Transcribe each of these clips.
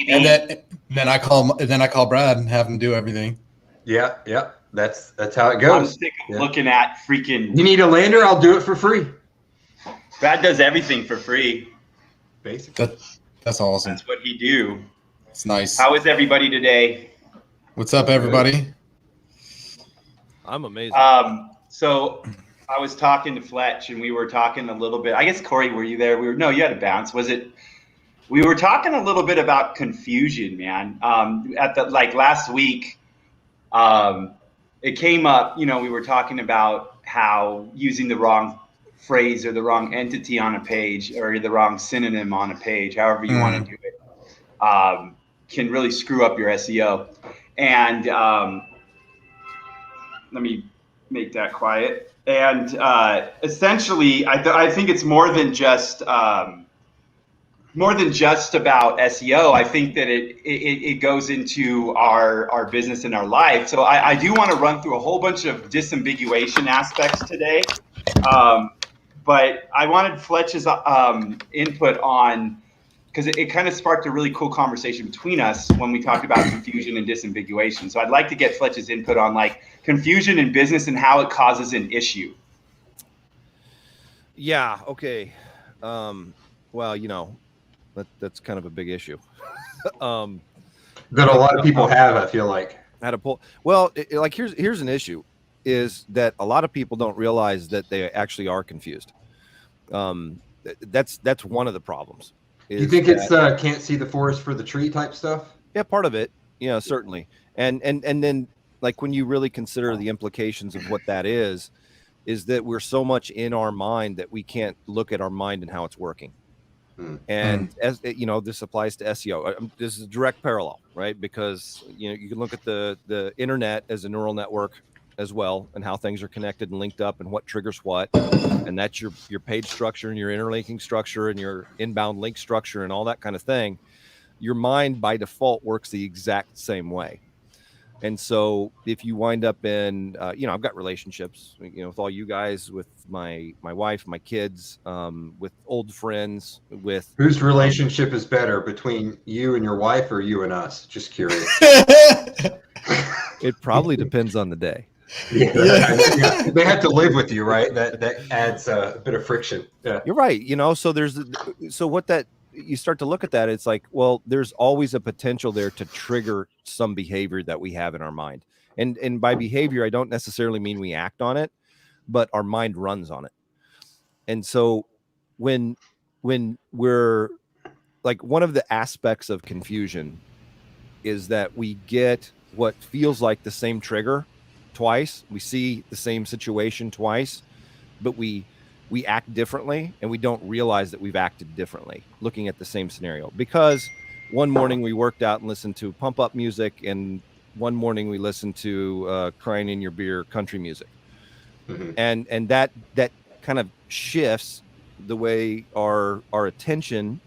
And then I call Brad and have him do everything. Yeah. That's how it goes. I'm sick of looking at freaking. You need a lander? I'll do it for free. Brad does everything for free. Basically. That's awesome. That's what he do. It's nice. How is everybody today? What's up, everybody? I'm amazing. So I was talking to Fletch, and we were talking a little bit. I guess Corey, were you there? No, you had to bounce. Was it? We were talking a little bit about confusion, man. At the last week, it came up. We were talking about how using the wrong phrase or the wrong entity on a page or the wrong synonym on a page, however you want to do it, can really screw up your SEO. And let me make that quiet. And essentially, I think it's more than just about SEO. I think that it goes into our business and our life. So I do want to run through a whole bunch of disambiguation aspects today. But I wanted Fletch's input on, because it kind of sparked a really cool conversation between us when we talked about confusion and disambiguation. So I'd like to get Fletch's input on confusion in business and how it causes an issue. Yeah. Okay. Well, that's kind of a big issue. That a lot of people have, I feel like. How to pull. Well, here's an issue, is that a lot of people don't realize that they actually are confused. That's one of the problems. You think it's can't see the forest for the tree type stuff? Yeah, part of it. Yeah, certainly. And then when you really consider the implications of what that is that we're so much in our mind that we can't look at our mind and how it's working. And as this applies to SEO. This is a direct parallel, right? Because you can look at the internet as a neural network as well, and how things are connected and linked up and what triggers what, and that's your page structure and your interlinking structure and your inbound link structure and all that kind of thing. Your mind by default works the exact same way. And so if you wind up in I've got relationships with all you guys, with my wife, my kids, with old friends, with whose relationship is better, between you and your wife or you and us? Just curious. It probably depends on the day. Yeah. They have to live with you, right? That adds a bit of friction. Yeah, you're right. So what that you start to look at that, it's like, well, there's always a potential there to trigger some behavior that we have in our mind. And by behavior, I don't necessarily mean we act on it, but our mind runs on it. And so when we're one of the aspects of confusion is that we get what feels like the same trigger twice. We see the same situation twice, but we act differently, and we don't realize that we've acted differently looking at the same scenario. Because one morning we worked out and listened to pump up music, and one morning we listened to crying in your beer country music. Mm-hmm. And that kind of shifts the way our attention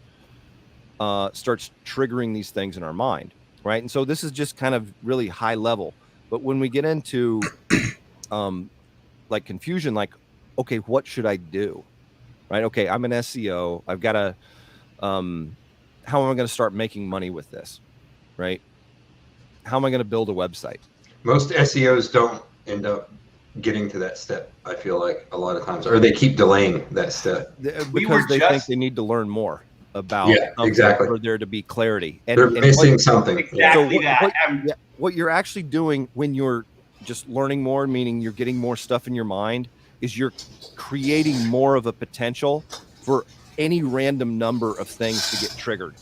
starts triggering these things in our mind, right? And so this is just kind of really high level. But when we get into confusion, okay, what should I do? Right? Okay, I'm an SEO. I've got to, how am I going to start making money with this? Right? How am I going to build a website? Most SEOs don't end up getting to that step, I feel like, a lot of times, or they keep delaying that step. Because they think they need to learn more about exactly for there to be clarity. And they're missing something. Exactly so what you're actually doing when you're just learning more, meaning you're getting more stuff in your mind, is you're creating more of a potential for any random number of things to get triggered.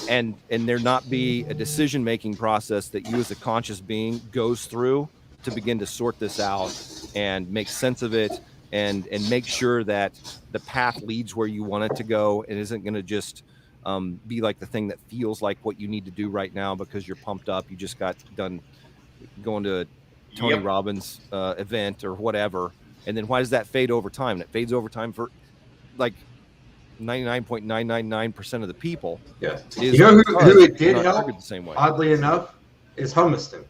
And there not be a decision-making process that you as a conscious being goes through to begin to sort this out and make sense of it and make sure that the path leads where you want it to go and isn't going to just be like the thing that feels like what you need to do right now because you're pumped up. You just got done going to a Tony Robbins event or whatever. And then why does that fade over time? And it fades over time for 99.999% of the people. Yeah. You know who it did help, the same way. Oddly enough, is Humiston.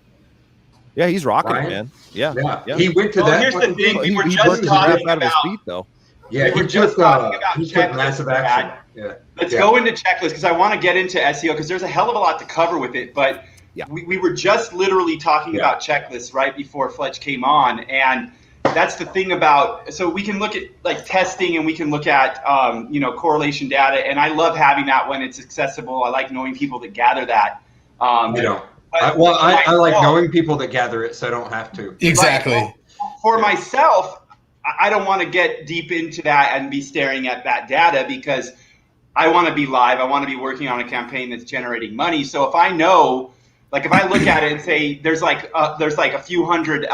Yeah, he's rocking it, man. Yeah. He went to that. Here's the thing. We were just talking talking out of his feet, though. Yeah, we were he just took, talking about he took checklists, massive Brad. action. Yeah. Let's Yeah. go into checklists because I want to get into SEO because there's a hell of a lot to cover with it. But Yeah. we were just literally talking Yeah. about checklists right before Fletch came on. And that's the thing about, so we can look at like testing and we can look at, correlation data. And I love having that when it's accessible. I like knowing people that gather that. I don't. But I like myself- knowing people that gather it so I don't have to. Exactly. Right. For myself, I don't want to get deep into that and be staring at that data because I want to be live. I want to be working on a campaign that's generating money. So if I know, like if I look at it and say there's like a few hundred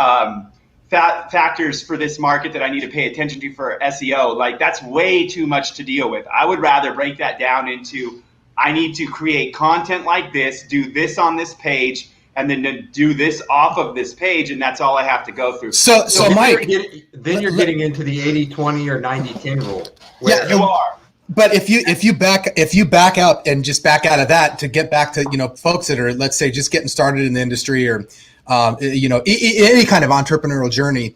factors for this market that I need to pay attention to for SEO, like that's way too much to deal with. I would rather break that down into I need to create content like this, do this on this page, and then to do this off of this page, and that's all I have to go through. So Mike, you're getting into the 80-20 or 90-10 rule. Yeah, You are. but if you back out and just back out of that to get back to folks that are, let's say, just getting started in the industry or any kind of entrepreneurial journey,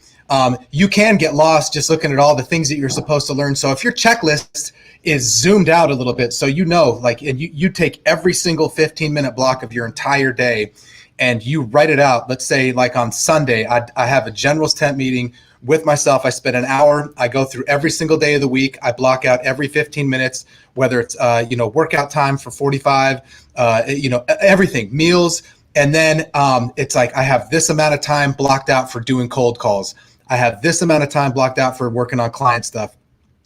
you can get lost just looking at all the things that you're supposed to learn. So if your checklist is zoomed out a little bit, so and you take every single 15-minute block of your entire day and you write it out. Let's say like on Sunday, I have a general's tent meeting with myself. I spend an hour. I go through every single day of the week. I block out every 15 minutes, whether it's workout time for 45, everything, meals. And then it's like I have this amount of time blocked out for doing cold calls. I have this amount of time blocked out for working on client stuff.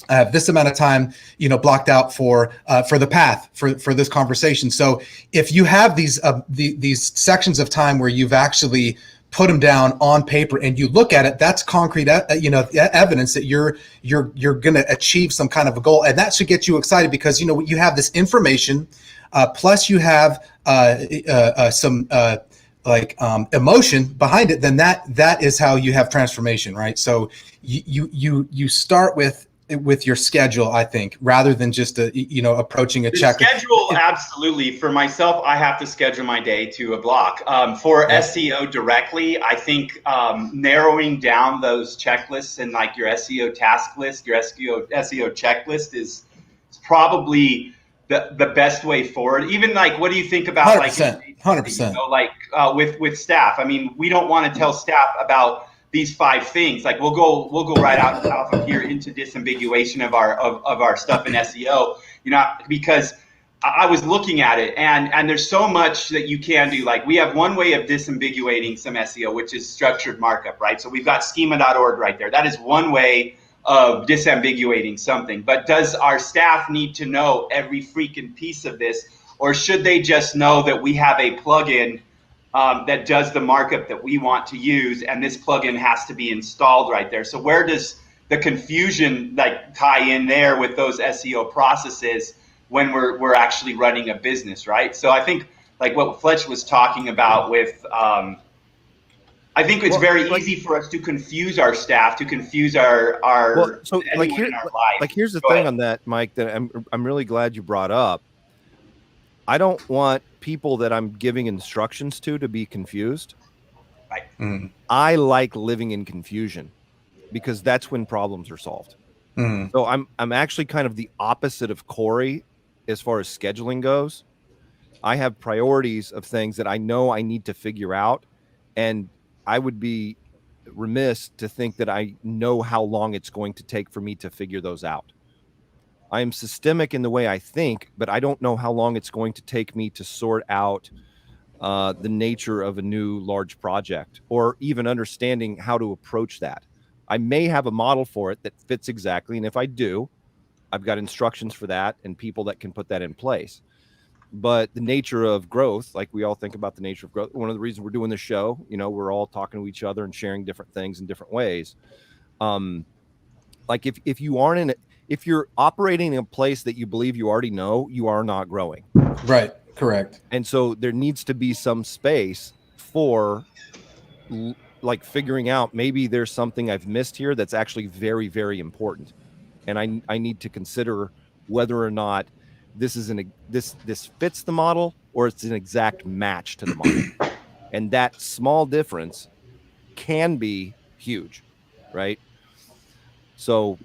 I have this amount of time, blocked out for the path for this conversation. So if you have these sections of time where you've actually put them down on paper and you look at it, that's concrete, evidence that you're going to achieve some kind of a goal, and that should get you excited because you have this information, plus you have some emotion behind it. Then that is how you have transformation, right? So you start with your schedule, I think, rather than just approaching a check. Schedule, absolutely. For myself, I have to schedule my day to a block. For SEO directly, I think narrowing down those checklists and like your SEO task list, your SEO checklist is probably the best way forward. Even like, what do you think about 100%, with staff? I mean, we don't want to tell staff about these 5 things. Like we'll go right out of here into disambiguation of our stuff in SEO, because I was looking at it and there's so much that you can do. Like we have one way of disambiguating some SEO, which is structured markup, right? So we've got schema.org right there. That is one way of disambiguating something. But does our staff need to know every freaking piece of this, or should they just know that we have a plugin that does the markup that we want to use, and this plugin has to be installed right there? So where does the confusion tie in there with those SEO processes when we're actually running a business, right? So I think like what Fletch was talking about with, I think it's very easy for us to confuse our staff, to confuse our in our life. Here's the thing on that, Mike, that I'm really glad you brought up. I don't want people that I'm giving instructions to be confused. Right. Mm-hmm. I like living in confusion because that's when problems are solved. Mm-hmm. So I'm actually kind of the opposite of Corey as far as scheduling goes. I have priorities of things that I know I need to figure out, and I would be remiss to think that I know how long it's going to take for me to figure those out. I am systemic in the way I think, but I don't know how long it's going to take me to sort out the nature of a new large project, or even understanding how to approach that. I may have a model for it that fits exactly, and if I do, I've got instructions for that and people that can put that in place. But the nature of growth, like we all think about the nature of growth, one of the reasons we're doing this show, we're all talking to each other and sharing different things in different ways. Like if you're operating in a place that you believe you already know, you are not growing. Right. Correct. And so there needs to be some space for like figuring out maybe there's something I've missed here that's actually very, very important. And I need to consider whether or not this is this fits the model or it's an exact match to the model. And that small difference can be huge, right? So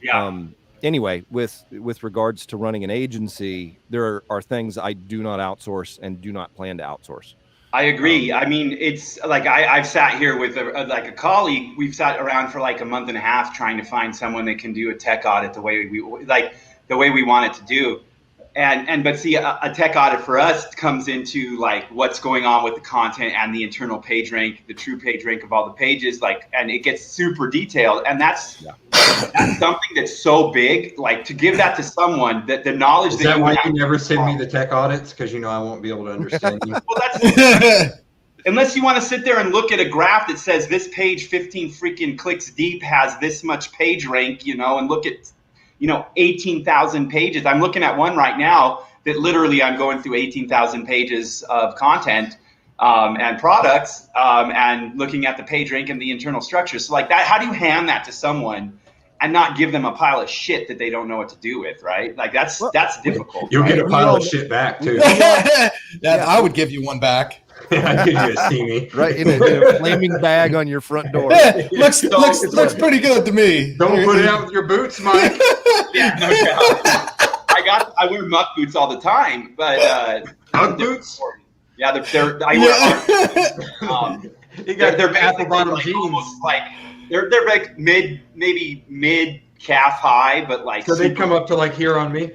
anyway, with regards to running an agency, there are things I do not outsource and do not plan to outsource. I agree. I mean, it's like I've sat here with a colleague. We've sat around for like a month and a half trying to find someone that can do a tech audit the way we want it to do. But see, a tech audit for us comes into like what's going on with the content and the internal page rank, the true page rank of all the pages, and it gets super detailed. And that's something that's so big. Like to give that to someone, that the knowledge that why you never send me the tech audits, because I won't be able to understand you. Well, that's unless you want to sit there and look at a graph that says this page 15 freaking clicks deep has this much page rank, and look at 18,000 pages. I'm looking at one right now that literally I'm going through 18,000 pages of content and products and looking at the page rank and the internal structure. So like that, how do you hand that to someone and not give them a pile of shit that they don't know what to do with, right? Like that's difficult. You'll get a pile of shit back too. I would give you one back. I'd give you a steamy. Right, in a flaming bag on your front door. looks pretty good to me. Don't put it out with your boots, Mike. Yeah, no doubt. I wear muck boots all the time, but muck boots. Yeah, I wear. They're apple bottom like jeans. Almost like they're like maybe mid calf high, but like so they come up to like here on me.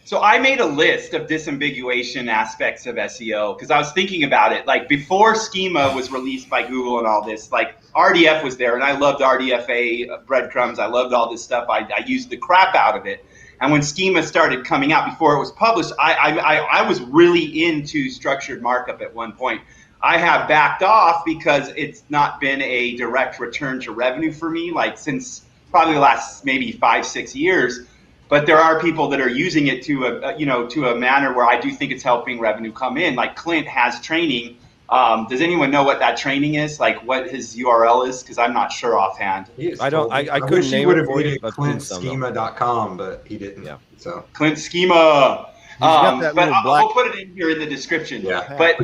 So I made a list of disambiguation aspects of SEO because I was thinking about it. Like before schema was released by Google and all this, like RDF was there, and I loved RDFA breadcrumbs. I loved all this stuff. I used the crap out of it. And when schema started coming out before it was published, I was really into structured markup at one point. I have backed off because it's not been a direct return to revenue for me, like since probably the last maybe 5-6 years. But there are people that are using it to a manner where I do think it's helping revenue come in. Like Clint has training. Does anyone know what that training is? Like what his URL is? Because I'm not sure offhand. I don't. I couldn't name it for you. ClintSchema.com, but he didn't. Yeah. So Clint Schema. But we'll put it in here in the description. Yeah. But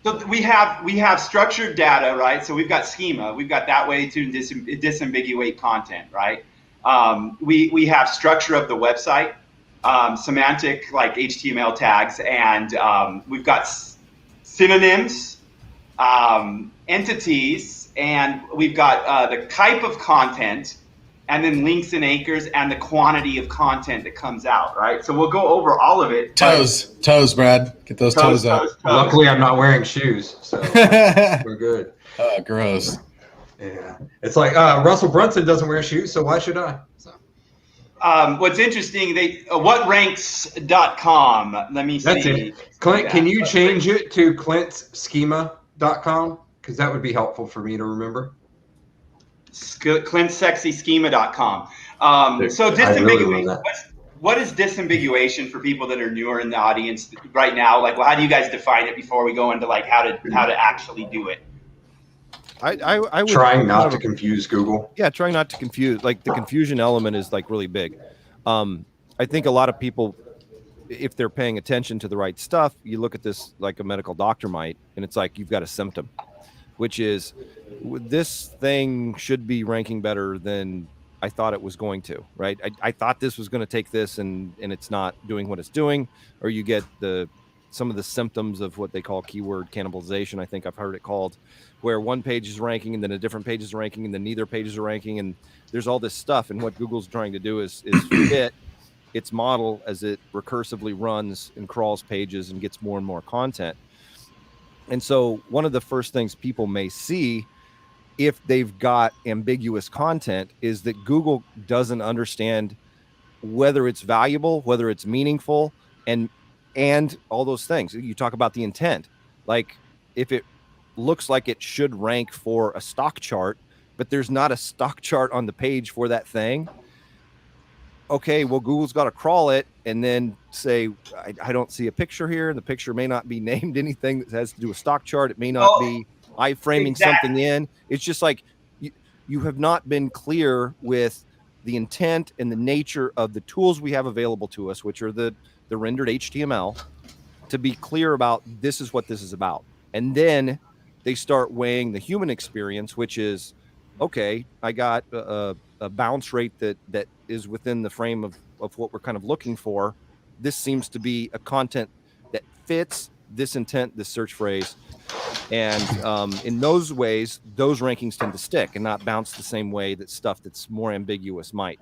so we have structured data, right? So we've got schema. We've got that way to disambiguate content, right? We have structure of the website, semantic like HTML tags, and we've got synonyms, entities, and we've got the type of content, and then links and anchors, and the quantity of content that comes out, right? So we'll go over all of it. Toes, Brad. Get those toes up. Luckily, I'm not wearing shoes, so we're good. Gross. Yeah, it's like Russell Brunson doesn't wear shoes, so why should I? So. What's interesting, whatranks.com. Let me see. That's it. Clint, can you change it to ClintSchema.com? Because that would be helpful for me to remember. ClintSexySchema.com. So disambiguation. What is disambiguation for people that are newer in the audience right now? Like, well, how do you guys define it before we go into like how to actually do it? I would trying not to confuse Google. Yeah, trying not to confuse. Like the confusion element is like really big. I think a lot of people, if they're paying attention to the right stuff, you look at this like a medical doctor might, and it's like you've got a symptom, which is this thing should be ranking better than I thought it was going to, right? I thought this was going to take this and it's not doing what it's doing, or you get some of the symptoms of what they call keyword cannibalization. I think I've heard it called, where one page is ranking and then a different page is ranking and then neither pages are ranking, and there's all this stuff. And what Google's trying to do is fit its model as it recursively runs and crawls pages and gets more and more content. And so one of the first things people may see if they've got ambiguous content is that Google doesn't understand whether it's valuable, whether it's meaningful, and all those things. You talk about the intent. Like if it looks like it should rank for a stock chart, but there's not a stock chart on the page for that thing. Okay, well, Google's got to crawl it and then say, I don't see a picture here. And the picture may not be named anything that has to do with stock chart. It may not be iframing something in. It's just like you have not been clear with the intent and the nature of the tools we have available to us, which are the rendered HTML, to be clear about this is what this is about. And then they start weighing the human experience, which is, okay, I got a a bounce rate that is within the frame of what we're kind of looking for, this seems to be a content that fits this intent, this search phrase. And in those ways, those rankings tend to stick and not bounce the same way that stuff that's more ambiguous might.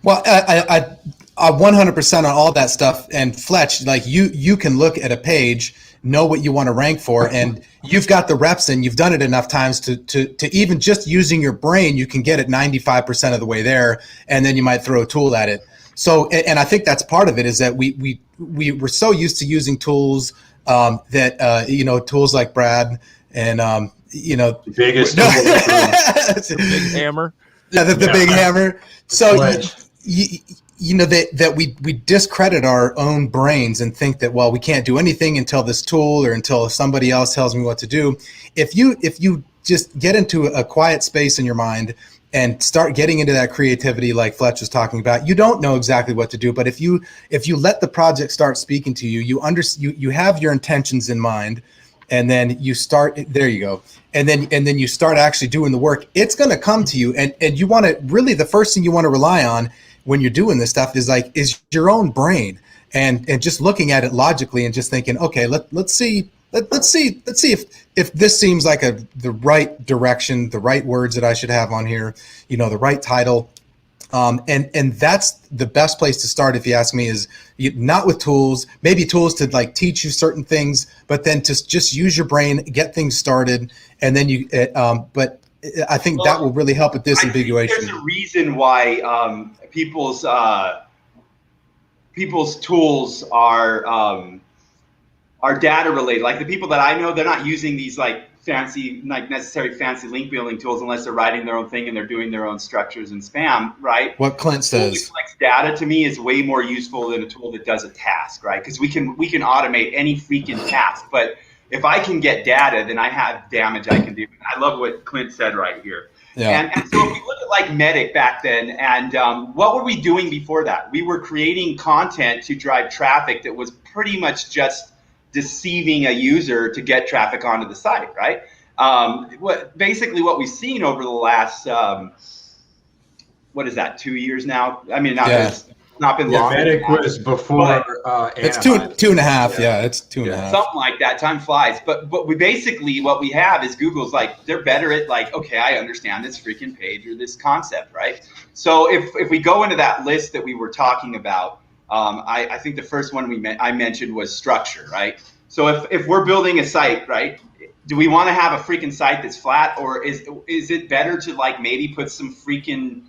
Well, I 100% on all that stuff. And Fletch, like you can look at a page, know what you want to rank for, and you've got the reps and you've done it enough times to even just using your brain, you can get it 95% of the way there, and then you might throw a tool at it. So, and I think that's part of it, is that we were so used to using tools that tools like Brad and biggest big hammer. Yeah, the big hammer. So that we discredit our own brains and think that, well, we can't do anything until this tool or until somebody else tells me what to do. If you just get into a quiet space in your mind and start getting into that creativity, like Fletch was talking about, you don't know exactly what to do. But if you let the project start speaking to you, you have your intentions in mind, and then you start, there you go. And then you start actually doing the work, it's going to come to you. And you want to really, the first thing you want to rely on when you're doing this stuff is your own brain, and just looking at it logically and just thinking, okay, let's see if this seems like the right direction, the right words that I should have on here, the right title. And that's the best place to start, if you ask me, is not with tools, maybe tools to like teach you certain things, but then to just use your brain, get things started. And then but I think that will really help with disambiguation. There's a reason why people's tools are data related. Like the people that I know, they're not using these like necessary fancy link building tools unless they're writing their own thing and they're doing their own structures and spam, right? What Clint says. A tool that collects data to me is way more useful than a tool that does a task, right? Because we can automate any freaking task, but if I can get data, then I have damage I can do. I love what Clint said right here. Yeah. And so if we look at like Medic back then, and what were we doing before that? We were creating content to drive traffic that was pretty much just deceiving a user to get traffic onto the site, right? Basically what we've seen over the last, 2 years now? I mean, it's not been long. Medic was before. It's two and a half. Yeah, it's two and a half. Something like that. Time flies. But we basically, what we have is Google's like, they're better at like, okay, I understand this freaking page or this concept, right? So if we go into that list that we were talking about, I think the first one I mentioned was structure, right? So if we're building a site, right, do we want to have a freaking site that's flat, or is it better to like maybe put some freaking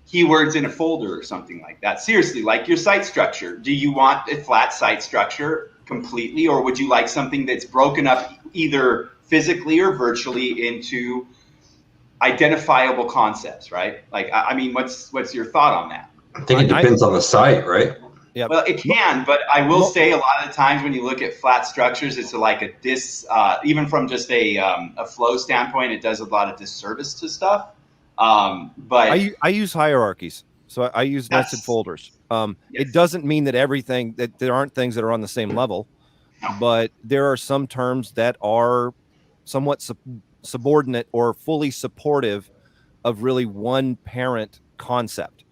keywords in a folder or something like that? Seriously, like your site structure. Do you want a flat site structure completely, or would you like something that's broken up either physically or virtually into identifiable concepts, right? Like, I mean, what's your thought on that? I think it depends on the site, right? Yeah. Well, it can, but I will say a lot of the times when you look at flat structures, it's like even from just a flow standpoint, it does a lot of disservice to stuff. But I use hierarchies, so I use nested folders. Yes. It doesn't mean that there aren't things that are on the same level, but there are some terms that are somewhat subordinate or fully supportive of really one parent concept.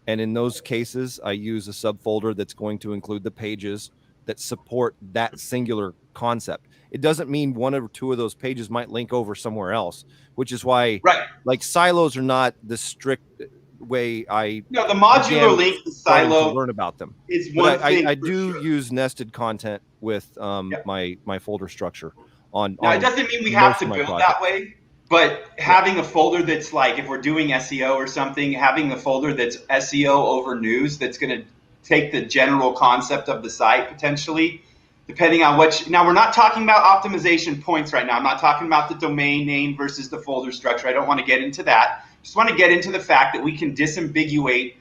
And in those cases, I use a subfolder that's going to include the pages that support that singular concept. It doesn't mean one or two of those pages might link over somewhere else, which is why like silos are not the strict way the modular link silo to learn about them is one thing. I do use nested content with my folder structure on. Now, it doesn't mean we have to build that way. But having a folder that's like, if we're doing SEO or something, having a folder that's SEO over news, that's going to take the general concept of the site potentially, depending on now we're not talking about optimization points right now. I'm not talking about the domain name versus the folder structure. I don't want to get into that. Just want to get into the fact that we can disambiguate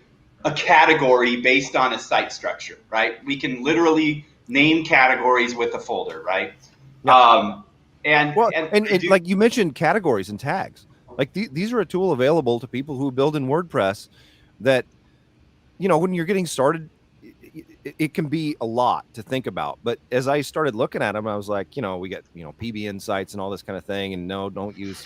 a category based on a site structure, right? We can literally name categories with a folder, right? Yeah. And like you mentioned, categories and tags, like these are a tool available to people who build in WordPress that, when you're getting started, it can be a lot to think about. But as I started looking at them, I was like, we got, PB Insights and all this kind of thing. And no, don't use,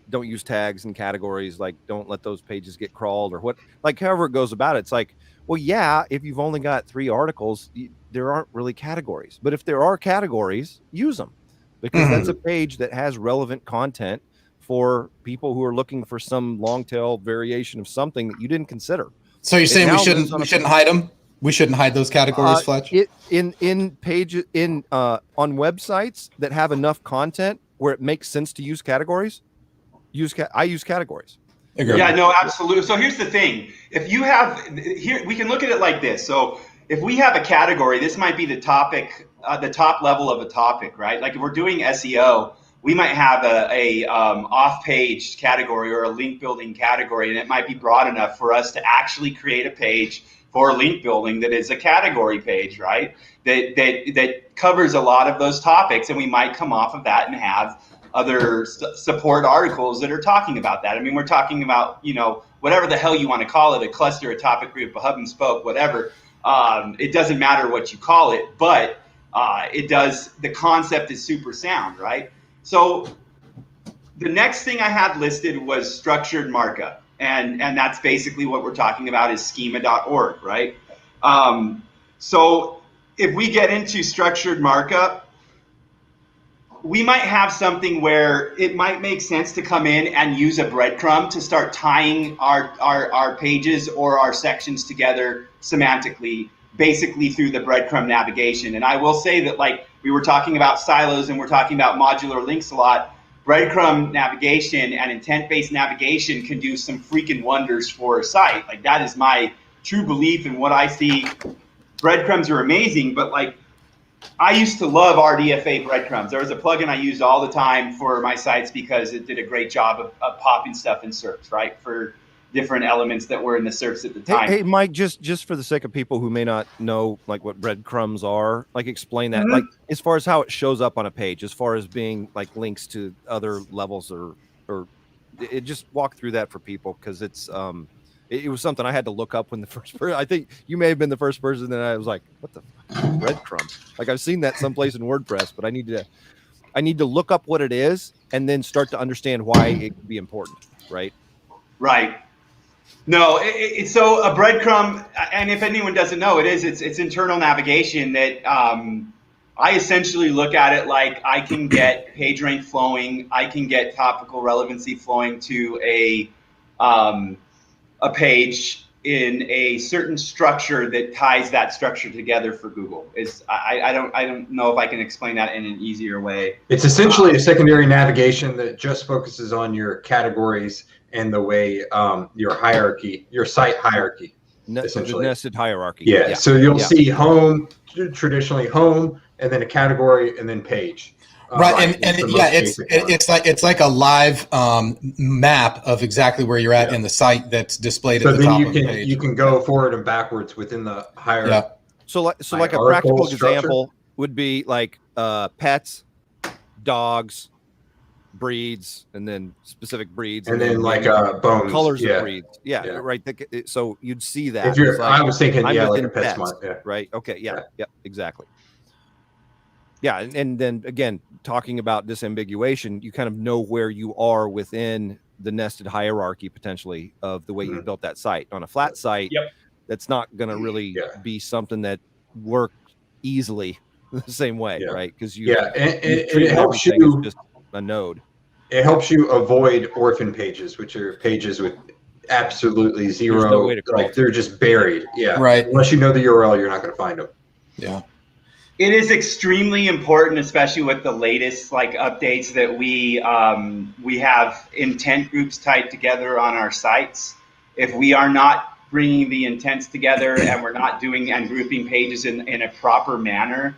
don't use tags and categories, like don't let those pages get crawled or what, like however it goes about it. It's like, well, yeah, if you've only got 3 articles, there aren't really categories, but if there are categories, use them, because that's a page that has relevant content for people who are looking for some long tail variation of something that you didn't consider. So you're saying we shouldn't hide them? We shouldn't hide those categories, Fletch? On websites that have enough content where it makes sense to use categories, I use categories. Yeah, no, absolutely. So here's the thing. If you have here, we can look at it like this. So if we have a category, this might be the topic, the top level of a topic, right? Like if we're doing SEO, we might have a off-page category or a link building category, and it might be broad enough for us to actually create a page for link building that is a category page, right? That covers a lot of those topics, and we might come off of that and have other support articles that are talking about that. I mean, we're talking about, you know, whatever the hell you want to call it, a cluster, a topic group, a hub and spoke, whatever. It doesn't matter what you call it, but it does. The concept is super sound, right? So the next thing I had listed was structured markup. And that's basically what we're talking about is schema.org, right? So if we get into structured markup, we might have something where it might make sense to come in and use a breadcrumb to start tying our pages or our sections together semantically, basically through the breadcrumb navigation. And I will say that, like we were talking about silos and we're talking about modular links a lot, breadcrumb navigation and intent-based navigation can do some freaking wonders for a site. Like that is my true belief in what I see. Breadcrumbs are amazing, but like I used to love RDFA breadcrumbs. There was a plugin I used all the time for my sites because it did a great job of popping stuff in SERPs, right? For different elements that were in the SERPs at the time. Hey, Mike, just for the sake of people who may not know like what breadcrumbs are, like explain that, like as far as how it shows up on a page, as far as being like links to other levels or it, just walk through that for people, because it's it was something I had to look up when the first person, I think you may have been the first person that I was like, what the fuck is breadcrumb? Like I've seen that someplace in WordPress, but I need to look up what it is and then start to understand why it could be important, right? Right. No, so a breadcrumb, and if anyone doesn't know, it's internal navigation that I essentially look at it like I can get page rank flowing, I can get topical relevancy flowing to a page in a certain structure that ties that structure together for Google. I don't know if I can explain that in an easier way. It's essentially a secondary navigation that just focuses on your categories and the way your hierarchy, your site hierarchy, essentially. The nested hierarchy. Yeah. So you'll see home, traditionally home, and then a category, and then page. Right, and yeah, it's like a live map of exactly where you're at in the site that's displayed at the top of the page. You can go forward and backwards within the hierarchy. Yeah. So like a practical example would be like pets, dogs, breeds, and then specific breeds, and then like bones, colors of breeds. Yeah, right. So you'd see that. If you're, like, I was thinking, like a pets, PetSmart, right? Okay, yeah, exactly. Yeah, and then again, talking about disambiguation, you kind of know where you are within the nested hierarchy potentially of the way you built that site. On a flat site, that's not going to really be something that works easily the same way, right? Because it helps you just a node. It helps you avoid orphan pages, which are pages with absolutely zero, no way to like they're just buried. Yeah, right. Unless you know the URL, you're not going to find them. Yeah. It is extremely important, especially with the latest like updates that we have intent groups tied together on our sites. If we are not bringing the intents together and we're not doing and grouping pages in a proper manner,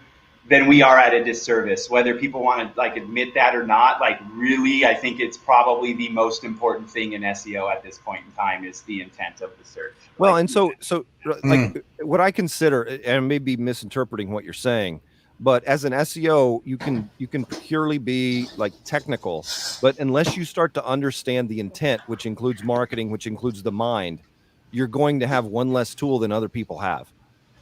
then we are at a disservice. Whether people want to like admit that or not, like really, I think it's probably the most important thing in SEO at this point in time is the intent of the search. Well, and so like what I consider, and I may be misinterpreting what you're saying, but as an SEO, you can purely be like technical, but unless you start to understand the intent, which includes marketing, which includes the mind, you're going to have one less tool than other people have.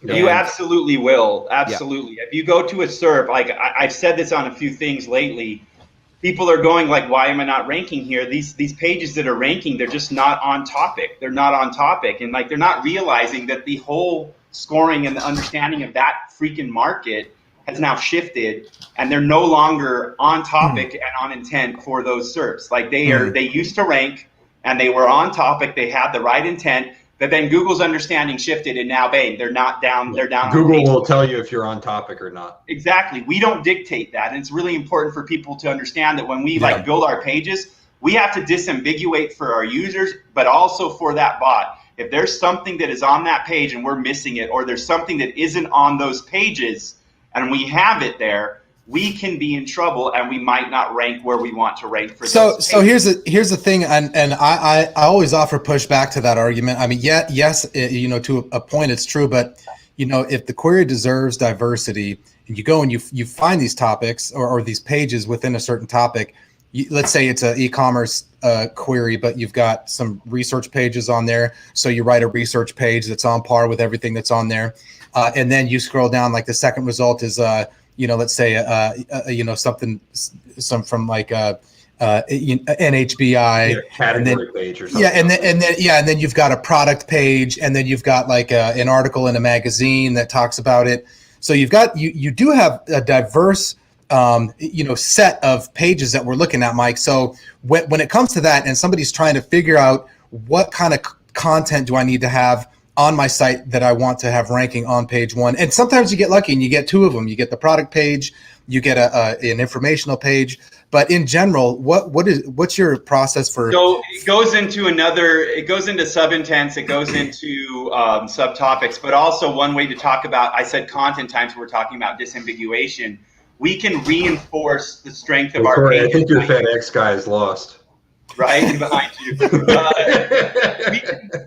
You absolutely will. Absolutely. Yeah. If you go to a SERP, like I've said this on a few things lately, people are going like, why am I not ranking here? These pages that are ranking, they're just not on topic. They're not on topic. And like, they're not realizing that the whole scoring and the understanding of that freaking market has now shifted, and they're no longer on topic and on intent for those SERPs. Like they used to rank and they were on topic. They had the right intent, but then Google's understanding shifted, and now, bang, they're not down. They're down. Google will tell you if you're on topic or not. Exactly. We don't dictate that. And it's really important for people to understand that when we like build our pages, we have to disambiguate for our users, but also for that bot. If there's something that is on that page and we're missing it, or there's something that isn't on those pages and we have it there, we can be in trouble, and we might not rank where we want to rank for. So here's the thing, and I always offer pushback to that argument. I mean, yes, to a point it's true, but if the query deserves diversity, and you go and you find these topics or these pages within a certain topic, let's say it's an e-commerce query, but you've got some research pages on there, so you write a research page that's on par with everything that's on there, and then you scroll down, like the second result is let's say some from like NHBI category page or something. and then you've got a product page, and then you've got like an article in a magazine that talks about it. So you do have a diverse set of pages that we're looking at, Mike. So when it comes to that, and somebody's trying to figure out what kind of content do I need to have on my site that I want to have ranking on page one. And sometimes you get lucky and you get two of them. You get the product page, you get an informational page. But in general, what's your process for? So it goes into sub-intents, it goes into subtopics, but also one way to talk about, I said content types, we're talking about disambiguation. We can reinforce the strength of our page. I think your FedEx guy is lost. Right behind you.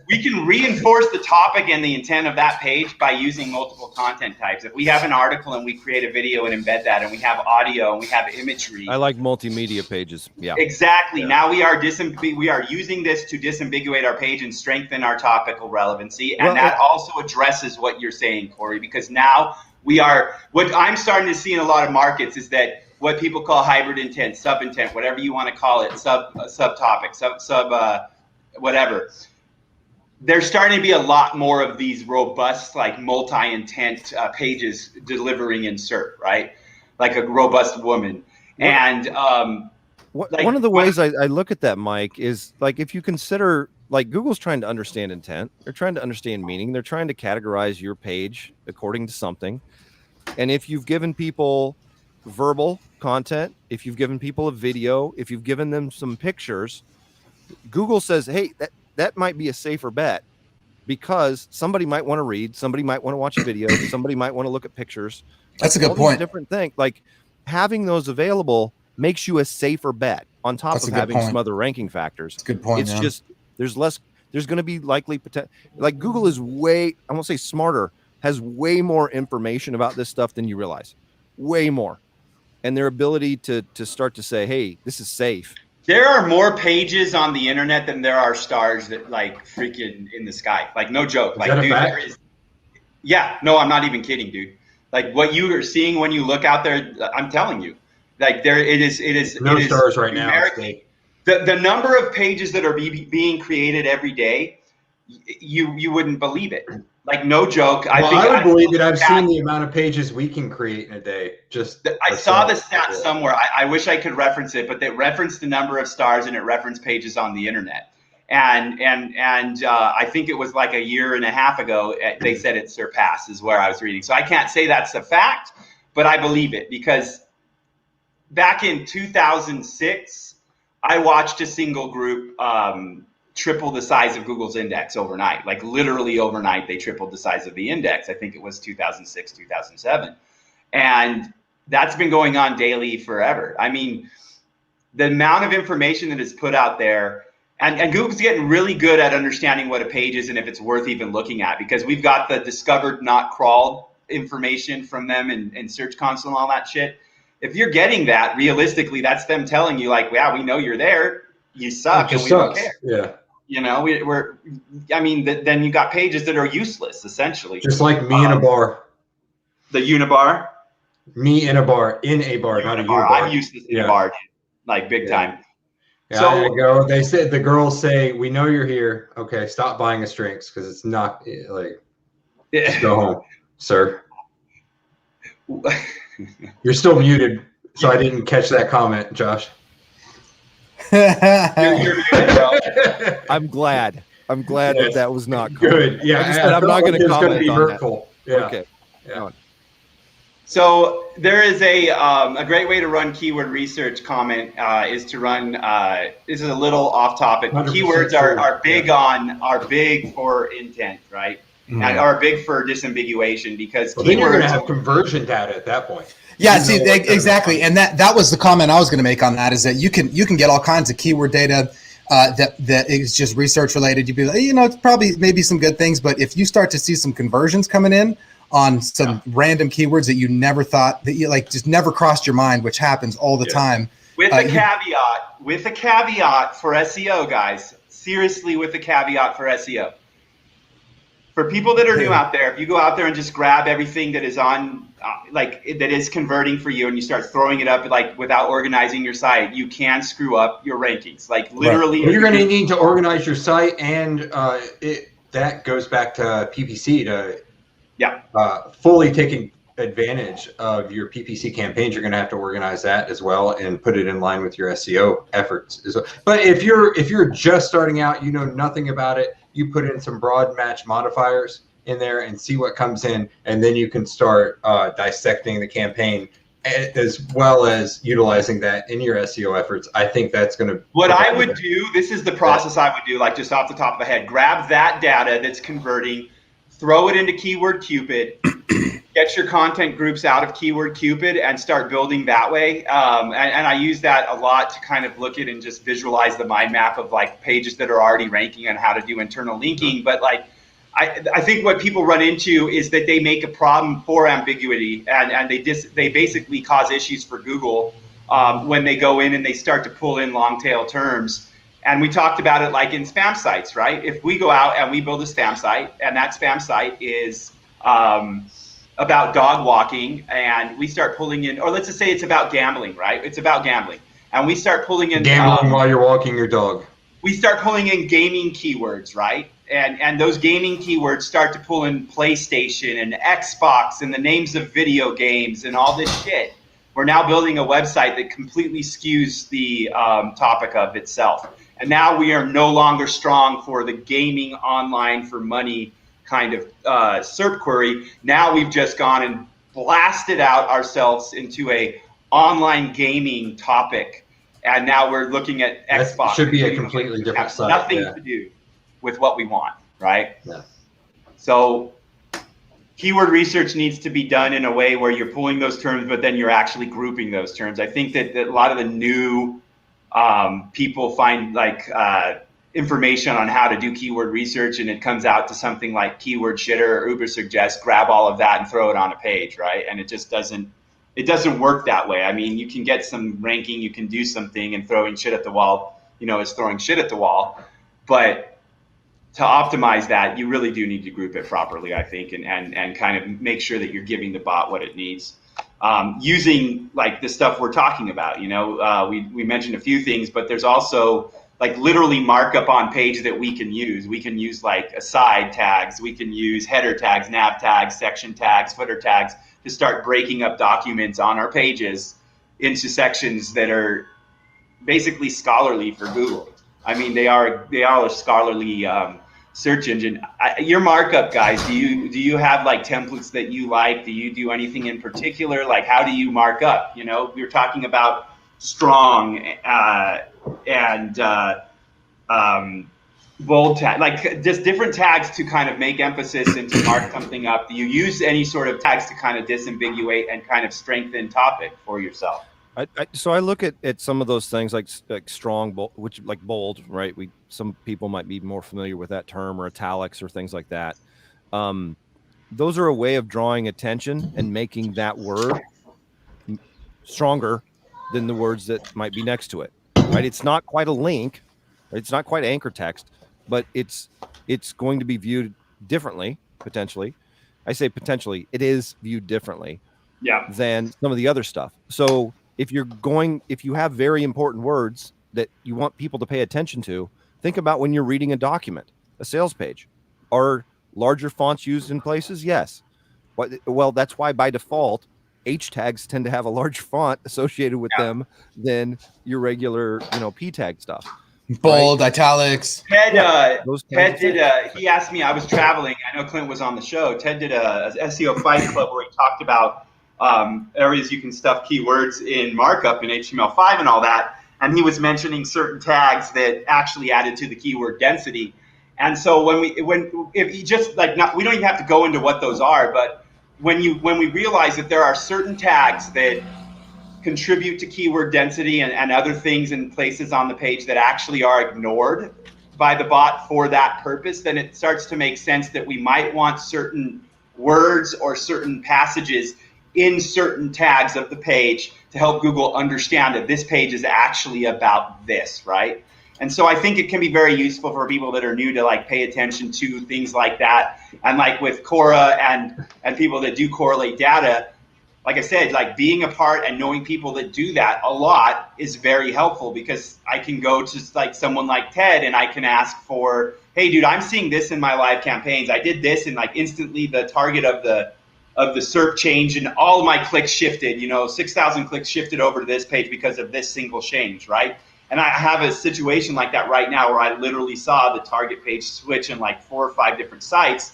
We can reinforce the topic and the intent of that page by using multiple content types. If we have an article and we create a video and embed that, and we have audio and we have imagery. I like multimedia pages. Yeah. Exactly. Yeah. Now we are using this to disambiguate our page and strengthen our topical relevancy, and that also addresses what you're saying, Corey, because now what I'm starting to see in a lot of markets is that what people call hybrid intent, sub-intent, whatever you want to call it, subtopic, whatever. There's starting to be a lot more of these robust, like multi-intent pages delivering in SERP, right? Like a robust woman. And one of the ways I look at that, Mike, is like if you consider, like Google's trying to understand intent, they're trying to understand meaning, they're trying to categorize your page according to something. And if you've given people verbal content, if you've given people a video, if you've given them some pictures, Google says, hey, that might be a safer bet, because somebody might want to read, somebody might want to watch a video, somebody might want to look at pictures. That's a good point. Different thing. Like having those available makes you a safer bet on top of having some other ranking factors. That's a good point. It's just there's going to be likely potential. Like Google is I won't say smarter, has way more information about this stuff than you realize. Way more. And their ability to start to say, hey, this is safe. There are more pages on the internet than there are stars that like freaking in the sky. Like no joke. Like dude, there is. Yeah, no, I'm not even kidding, dude. Like what you are seeing when you look out there, I'm telling you, like it is no stars right now. The number of pages that are being created every day, you wouldn't believe it. Like no joke. I would believe it. I've seen the amount of pages we can create in a day. I saw the stat somewhere. I wish I could reference it, but they referenced the number of stars and it referenced pages on the internet. And I think it was like a year and a half ago, they said it surpassed, is where I was reading. So I can't say that's a fact, but I believe it, because back in 2006, I watched a single group triple the size of Google's index overnight. Like literally overnight, they tripled the size of the index. I think it was 2006, 2007. And that's been going on daily forever. I mean, the amount of information that is put out there, and Google's getting really good at understanding what a page is and if it's worth even looking at, because we've got the discovered not crawled information from them and Search Console and all that shit. If you're getting that, realistically, that's them telling you like, yeah, we know you're there. You suck and we don't care. Yeah. You know, then you got pages that are useless, essentially. Just like me in a bar. The unibar? Me in a bar, not a unibar. I'm useless in a bar. like big time. Yeah, So I go. They said the girls say, "We know you're here. Okay, stop buying us drinks because it's not like just go home, sir. You're still muted, so I didn't catch that comment, Josh." you're muted, bro. I'm glad. Yes. that was not Good. Yeah, I just said I'm not going to it's going to comment be on hurtful. that. Yeah. Okay. Yeah. So there is a great way to run keyword research comment is to run. This is a little off topic. 100% Keywords true. are big for intent, right? And are big for disambiguation because Well, then you're going to keywords. have conversion data at that point. Yeah, You see, know what exactly, and that was the comment I was going to make on that. Is that you can get all kinds of keyword data that is just research related. You'd be like, it's probably maybe some good things, but if you start to see some conversions coming in on some random keywords that you never thought that you like just never crossed your mind, which happens all the time. With a caveat for SEO, guys. Seriously, with a caveat for SEO. For people that are new out there, if you go out there and just grab everything that is on, that is converting for you, and you start throwing it up like without organizing your site, you can screw up your rankings. Like literally, Well, you're going to need to organize your site, and that goes back to PPC to fully taking advantage of your PPC campaigns. You're going to have to organize that as well and put it in line with your SEO efforts as well. But if you're just starting out, you know nothing about it, you put in some broad match modifiers in there and see what comes in, and then you can start dissecting the campaign as well as utilizing that in your SEO efforts. I think that's going to. What I would do, this is the process I would do, like just off the top of my head, grab that data that's converting, throw it into Keyword Cupid, get your content groups out of Keyword Cupid and start building that way. And I use that a lot to kind of look at and just visualize the mind map of like pages that are already ranking and how to do internal linking. But like, I think what people run into is that they make a problem for ambiguity and they basically cause issues for Google when they go in and they start to pull in long tail terms. And we talked about it like in spam sites, right? If we go out and we build a spam site and that spam site is about dog walking and we start pulling in, or let's just say it's about gambling, right? It's about gambling. And we start pulling in gambling while you're walking your dog. We start pulling in gaming keywords, right? And those gaming keywords start to pull in PlayStation and Xbox and the names of video games and all this shit. We're now building a website that completely skews the topic of itself. And now we are no longer strong for the gaming online for money kind of SERP query. Now we've just gone and blasted out ourselves into a online gaming topic. And now we're looking at Xbox. That should be a completely different site. Nothing to do with what we want, right? Yeah. So keyword research needs to be done in a way where you're pulling those terms, but then you're actually grouping those terms. I think that a lot of the new people find like information on how to do keyword research, and it comes out to something like Keyword Shitter or Uber Suggest, grab all of that and throw it on a page, right? And it just doesn't work that way. I mean, you can get some ranking, you can do something, and throwing shit at the wall, is throwing shit at the wall. But to optimize that, you really do need to group it properly, I think, and kind of make sure that you're giving the bot what it needs. Using like the stuff we're talking about, we mentioned a few things, but there's also like literally markup on page that we can use. We can use like aside tags, we can use header tags, nav tags, section tags, footer tags to start breaking up documents on our pages into sections that are basically scholarly for Google. I mean, they are a scholarly search engine. Your markup, guys, do you have like templates that you like? Do you do anything in particular? Like, how do you mark up? We're talking about strong and bold tag, like just different tags to kind of make emphasis and to mark something up. Do you use any sort of tags to kind of disambiguate and kind of strengthen topic for yourself? So I look at some of those things like strong, bold, which like bold, right? Some people might be more familiar with that term, or italics or things like that. Those are a way of drawing attention and making that word stronger than the words that might be next to it, right? It's not quite a link, it's not quite anchor text, but it's going to be viewed differently, potentially. I say potentially, it is viewed differently than some of the other stuff. So if you have very important words that you want people to pay attention to, think about when you're reading a document, a sales page. Are larger fonts used in places? Yes. Well, that's why by default, H tags tend to have a large font associated with them than your regular, P tag stuff. Bold, italics. Ted did. He asked me. I was traveling. I know Clint was on the show. Ted did a SEO Fight Club where he talked about areas you can stuff keywords in markup in HTML5 and all that. And he was mentioning certain tags that actually added to the keyword density. And so if you just we don't even have to go into what those are, but when we realize that there are certain tags that contribute to keyword density and other things in places on the page that actually are ignored by the bot for that purpose, then it starts to make sense that we might want certain words or certain passages in certain tags of the page to help Google understand that this page is actually about this, right? And so I think it can be very useful for people that are new to pay attention to things like that. And with Cora and people that do correlate data, like I said, being a part and knowing people that do that a lot is very helpful, because I can go to someone like Ted and I can ask for, hey dude, I'm seeing this in my live campaigns. I did this and instantly the target of the SERP change and all of my clicks shifted, 6,000 clicks shifted over to this page because of this single change, right? And I have a situation like that right now where I literally saw the target page switch in 4 or 5 different sites.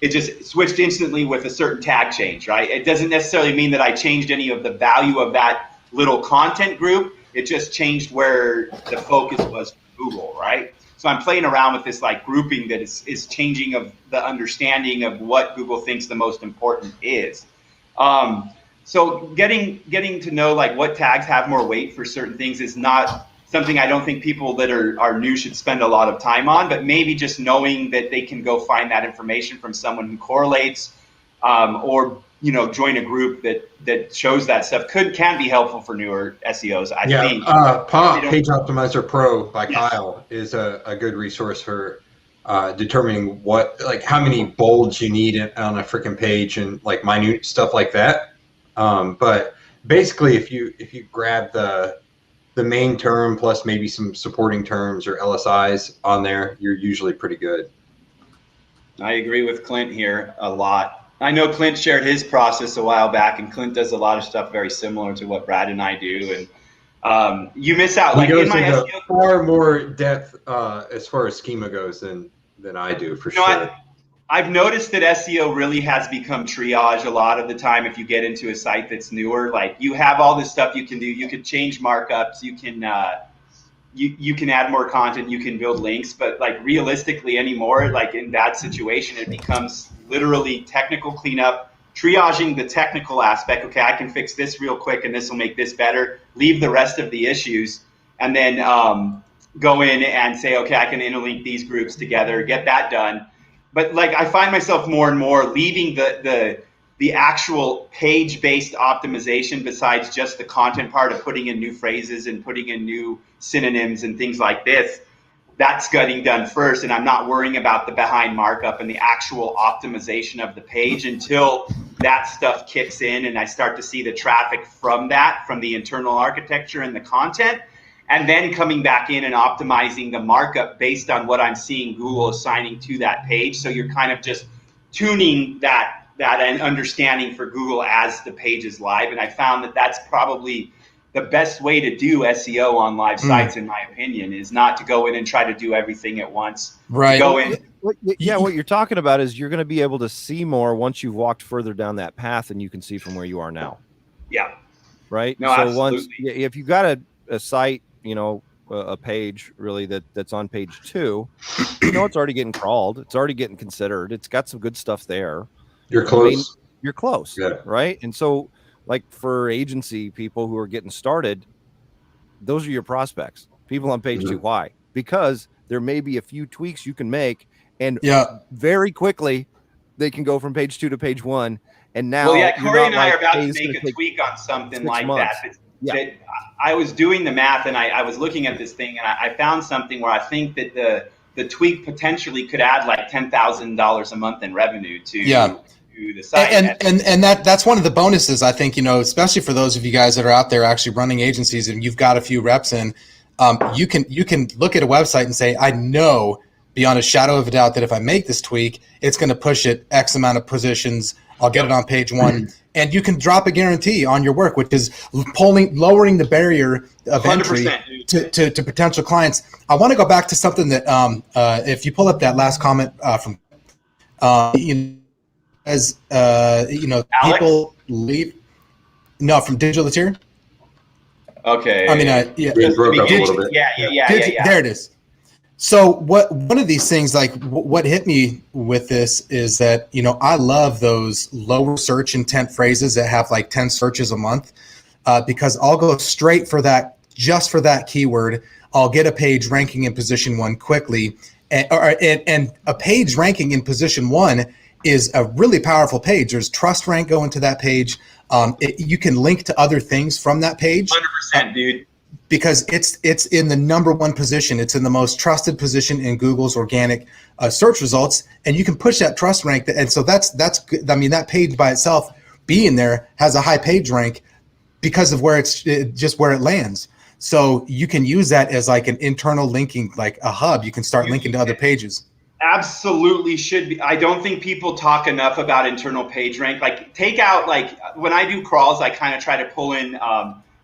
It just switched instantly with a certain tag change, right? It doesn't necessarily mean that I changed any of the value of that little content group. It just changed where the focus was for Google, right? So I'm playing around with this grouping that is changing of the understanding of what Google thinks the most important is. So getting to know what tags have more weight for certain things is not something I don't think people that are new should spend a lot of time on, but maybe just knowing that they can go find that information from someone who correlates, or join a group that shows that stuff can be helpful for newer SEOs. I think. Page Optimizer Pro by Kyle is a good resource for determining how many bolds you need on a freaking page and minute stuff like that. But basically, if you grab the main term plus maybe some supporting terms or LSIs on there, you're usually pretty good. I agree with Clint here a lot. I know Clint shared his process a while back, and Clint does a lot of stuff very similar to what Brad and I do. And you miss out. He goes into far more depth as far as schema goes than I do, for sure. I've noticed that SEO really has become triage a lot of the time. If you get into a site that's newer, you have all this stuff you can do. You can change markups. You can you can add more content. You can build links. But realistically anymore, in that situation, it becomes literally technical cleanup, triaging the technical aspect. Okay, I can fix this real quick, and this will make this better. Leave the rest of the issues, and then go in and say, okay, I can interlink these groups together. Get that done. But I find myself more and more leaving the actual page-based optimization, besides just the content part of putting in new phrases and putting in new synonyms and things like this. That's getting done first, and I'm not worrying about the behind markup and the actual optimization of the page until that stuff kicks in and I start to see the traffic from the internal architecture and the content. And then coming back in and optimizing the markup based on what I'm seeing Google assigning to that page. So you're kind of just tuning that and understanding for Google as the page is live. And I found that that's probably the best way to do SEO on live sites, in my opinion, is not to go in and try to do everything at once. Right. Go in. Yeah, what you're talking about is you're going to be able to see more once you've walked further down that path than you can see from where you are now. Yeah. Right. No, so absolutely. if you got a site, a page really that's on page 2, it's already getting crawled. It's already getting considered. It's got some good stuff there. You're close. You're close. Yeah. Right. And so for agency people who are getting started, those are your prospects, people on page 2. Why? Because there may be a few tweaks you can make, and very quickly they can go from page 2 to page 1. And now, Corey and I are about to make a tweak on something like that. That I was doing the math and I was looking at this thing and I found something where I think that the tweak potentially could add $10,000 a month in revenue to to the site. And that's one of the bonuses, I think, especially for those of you guys that are out there actually running agencies and you've got a few reps in, you can look at a website and say, I know beyond a shadow of a doubt that if I make this tweak, it's going to push it X amount of positions. I'll get it on page one. And you can drop a guarantee on your work, which is lowering the barrier of entry to potential clients. I want to go back to something that, if you pull up that last comment from, people leave. No, from Digital Tier. Okay. I mean, yeah. It broke up a little bit. Yeah. There it is. So one of these things, like what hit me with this is that, I love those lower search intent phrases that have like 10 searches a month, because I'll go straight for that, just for that keyword. I'll get a page ranking in position 1 quickly. And a page ranking in position 1 is a really powerful page. There's trust rank going to that page. You can link to other things from that page. 100%, dude. Because it's in the number 1 position. It's in the most trusted position in Google's organic search results, and you can push that trust rank. And so that's good. I mean, that page by itself being there has a high page rank because of where just where it lands. So you can use that as like an internal linking, like a hub. You can start linking to other pages. Absolutely should be. I don't think people talk enough about internal page rank. Like take out, like when I do crawls, I kind of try to pull in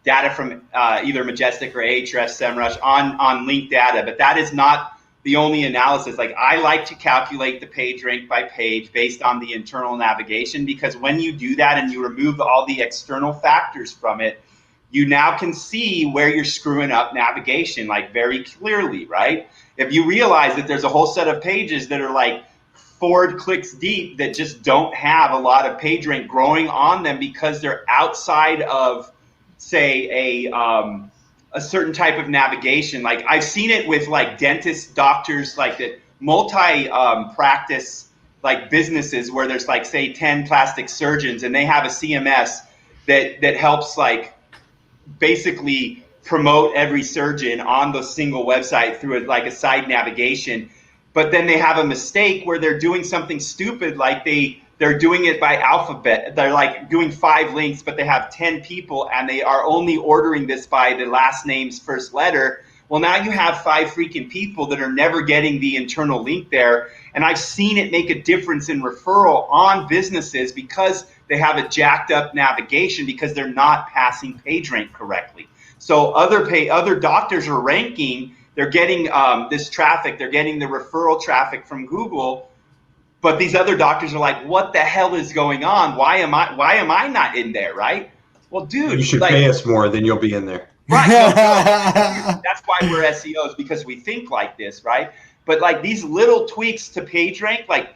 data from either Majestic or Ahrefs, SEMrush on linked data, but that is not the only analysis. Like I like to calculate the page rank by page based on the internal navigation, because when you do that and you remove all the external factors from it, you now can see where you're screwing up navigation, like very clearly, right? If you realize that there's a whole set of pages that are like forward clicks deep that just don't have a lot of page rank growing on them because they're outside of, say, a certain type of navigation. Like I've seen it with like dentists, doctors, like that multi-practice like businesses where there's like, say, 10 plastic surgeons and they have a CMS that helps like basically promote every surgeon on the single website through like a side navigation. But then they have a mistake where they're doing something stupid, like they're doing it by alphabet. They're like doing 5 links, but they have 10 people and they are only ordering this by the last name's first letter. Well, now you have 5 freaking people that are never getting the internal link there. And I've seen it make a difference in referral on businesses because they have a jacked up navigation because they're not passing PageRank correctly. So other doctors are ranking, they're getting this traffic, they're getting the referral traffic from Google. But these other doctors are like, what the hell is going on? Why am I not in there, right? Well, dude, you should pay us more, then you'll be in there. Right. No. That's why we're SEOs, because we think like this, right? But like these little tweaks to PageRank, like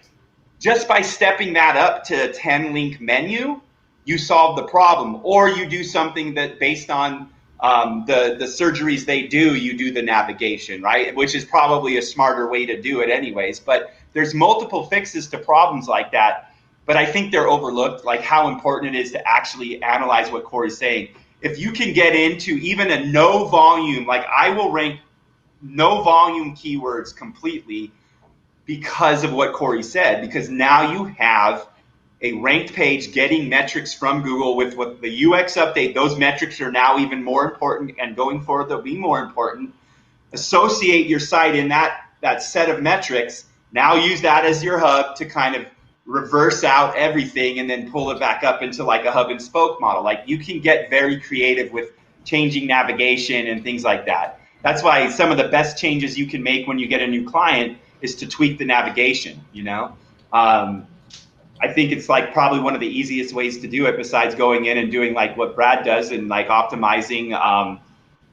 just by stepping that up to a 10 link menu, you solve the problem. Or you do something that based on the surgeries they do, you do the navigation, right? Which is probably a smarter way to do it anyways. But there's multiple fixes to problems like that. But I think they're overlooked, like how important it is to actually analyze what Corey's saying. If you can get into even a no volume, like I will rank no volume keywords completely because of what Corey said, because now you have a ranked page getting metrics from Google with what the UX update. Those metrics are now even more important, and going forward they'll be more important. Associate your site in that set of metrics. Now use that as your hub to kind of reverse out everything and then pull it back up into like a hub and spoke model. Like you can get very creative with changing navigation and things like that. That's why some of the best changes you can make when you get a new client is to tweak the navigation, you know? I think it's like probably one of the easiest ways to do it besides going in and doing like what Brad does and like optimizing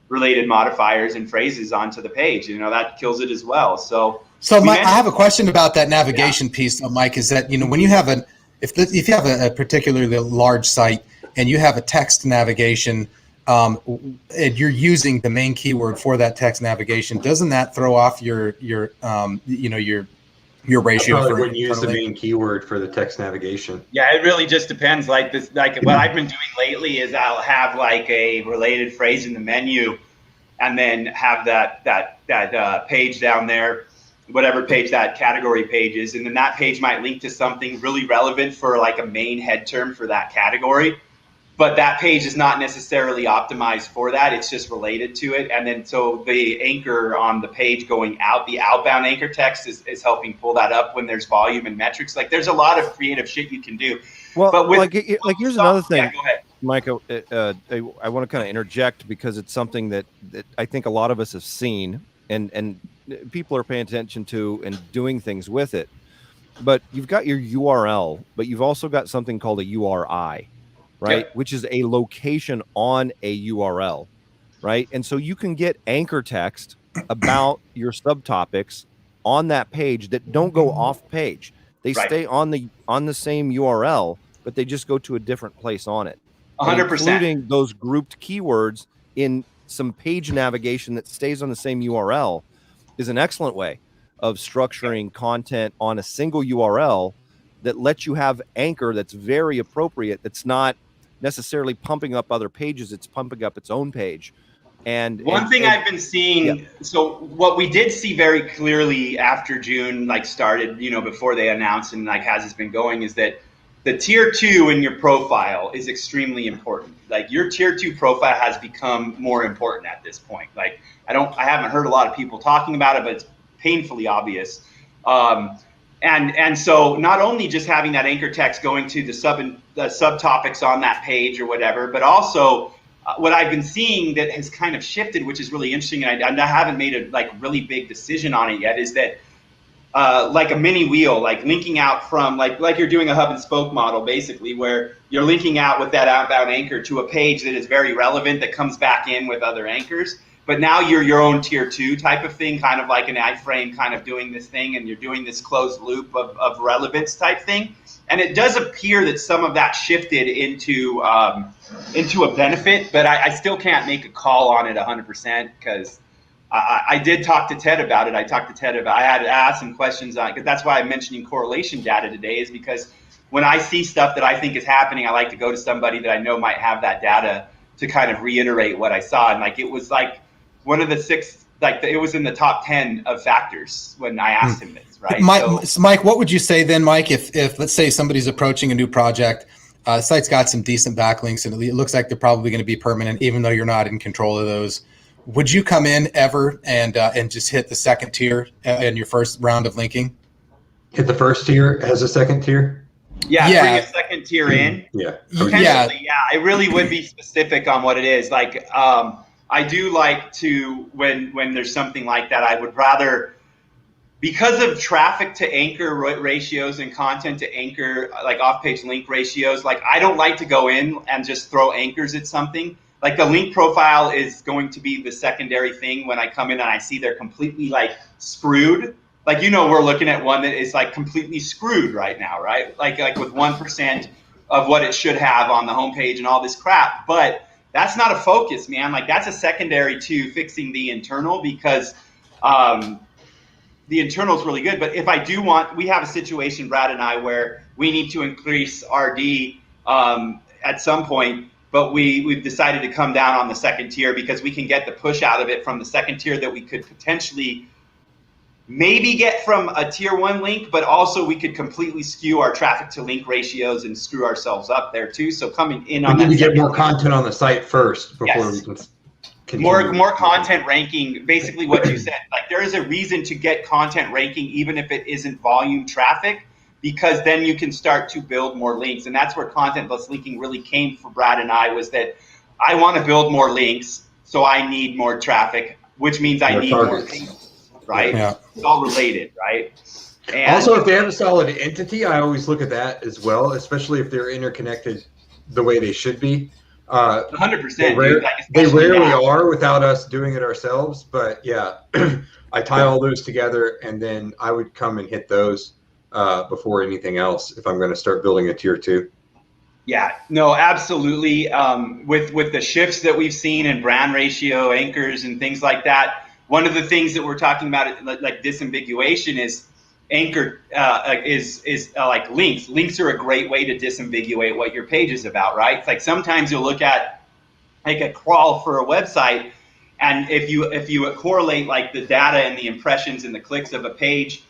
related modifiers and phrases onto the page. You know, that kills it as well. So Mike, I have a question about that navigation piece, though, Mike, is that, you know, when you have if you have a particularly large site and you have a text navigation, and you're using the main keyword for that text navigation, doesn't that throw off your ratio? I probably wouldn't use the main keyword for the text navigation. Yeah, it really just depends. Like what I've been doing lately is I'll have like a related phrase in the menu, and then have that page down there whatever page that category page is. And then that page might link to something really relevant for like a main head term for that category. But that page is not necessarily optimized for that. It's just related to it. And then so the anchor on the page going out, the outbound anchor text is helping pull that up when there's volume and metrics. Like there's a lot of creative shit you can do. Well, but with, like here's another thing. Yeah, go ahead. Mike, I want to kind of interject because it's something that I think a lot of us have seen and people are paying attention to and doing things with it. But you've got your URL, but you've also got something called a URI. Right, which is a location on a URL, right? And so you can get anchor text about your subtopics on that page that don't go off page. They stay on the same URL, but they just go to a different place on it. 100%. Including those grouped keywords in some page navigation that stays on the same URL is an excellent way of structuring content on a single URL that lets you have anchor that's very appropriate. That's not necessarily pumping up other pages, it's pumping up its own page. And one thing I've been seeing, so what we did see very clearly after June like started, before they announced and like as it's been going, is that the tier 2 in your profile is extremely important. Like your tier 2 profile has become more important at this point. Like I haven't heard a lot of people talking about it, but it's painfully obvious. And so not only just having that anchor text going to the subtopics on that page or whatever, but also what I've been seeing that has kind of shifted, which is really interesting, and I haven't made a like really big decision on it yet, is that like a mini wheel, like linking out from like you're doing a hub and spoke model basically, where you're linking out with that outbound anchor to a page that is very relevant that comes back in with other anchors. But now you're your own tier 2 type of thing, kind of like an iframe kind of doing this thing, and you're doing this closed loop of relevance type thing. And it does appear that some of that shifted into a benefit, but I still can't make a call on it 100% because I did talk to Ted about it. I had to ask some questions on it, because that's why I'm mentioning correlation data today, is because when I see stuff that I think is happening, I like to go to somebody that I know might have that data to kind of reiterate what I saw. And like it was like one of the 6, it was in the top 10 of factors when I asked him this, right? Mike, what would you say then, Mike, if let's say somebody's approaching a new project, site's got some decent backlinks and it looks like they're probably going to be permanent, even though you're not in control of those. Would you come in ever and just hit the second tier in your first round of linking? Hit the first tier as a second tier? Yeah, bring a second tier in. Yeah. Yeah, it really would be specific on what it is. Like, I do like to, when there's something like that, I would rather, because of traffic to anchor ratios and content to anchor, like off-page link ratios, like I don't like to go in and just throw anchors at something. Like the link profile is going to be the secondary thing when I come in and I see they're completely like screwed. Like, we're looking at one that is like completely screwed right now, right? Like with 1% of what it should have on the homepage and all this crap. But that's not a focus, man. Like that's a secondary to fixing the internal, because the internal is really good. But if I do we have a situation, Brad and I, where we need to increase RD at some point, but we've decided to come down on the second tier because we can get the push out of it from the second tier that we could potentially maybe get from a tier 1 link, but also we could completely skew our traffic to link ratios and screw ourselves up there too. So coming in on that, we need to get more content on the site first before we can continue. More content ranking, basically what you said. Like there is a reason to get content ranking even if it isn't volume traffic, because then you can start to build more links. And that's where content plus linking really came for Brad and I, was that I want to build more links, so I need more traffic, which means I need more links. Right? Yeah. It's all related, right? And also, if they have a solid entity, I always look at that as well, especially if they're interconnected the way they should be. 100%. They rarely are without us doing it ourselves, but yeah, I tie all those together, and then I would come and hit those before anything else if I'm going to start building a tier 2. Yeah, no, absolutely. With the shifts that we've seen in brand ratio, anchors, and things like that, one of the things that we're talking about, like disambiguation, is anchor is like links. Links are a great way to disambiguate what your page is about, right? It's like sometimes you'll look at like a crawl for a website, And if you correlate like the data and the impressions and the clicks of a page,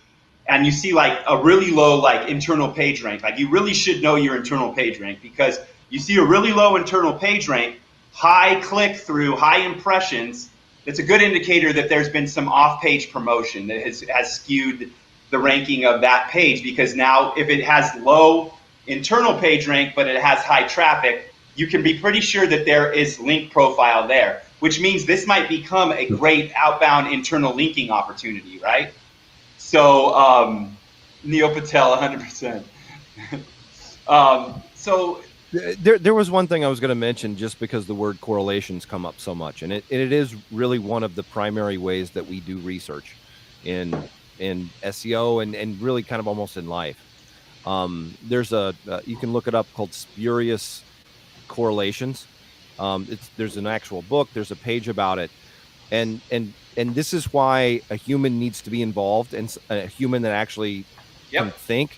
and you see like a really low like internal page rank, like you really should know your internal page rank, because you see a really low internal page rank, high click through, high impressions. It's a good indicator that there's been some off-page promotion that has skewed the ranking of that page, because now if it has low internal page rank but it has high traffic, you can be pretty sure that there is link profile there, which means this might become a great outbound internal linking opportunity, right? So Neil Patel, 100%. So there was one thing I was going to mention, just because the word correlations come up so much, and it is really one of the primary ways that we do research in SEO and really kind of almost in life. There's you can look it up, called Spurious Correlations. There's an actual book, there's a page about it, and this is why a human needs to be involved, and a human that actually can think,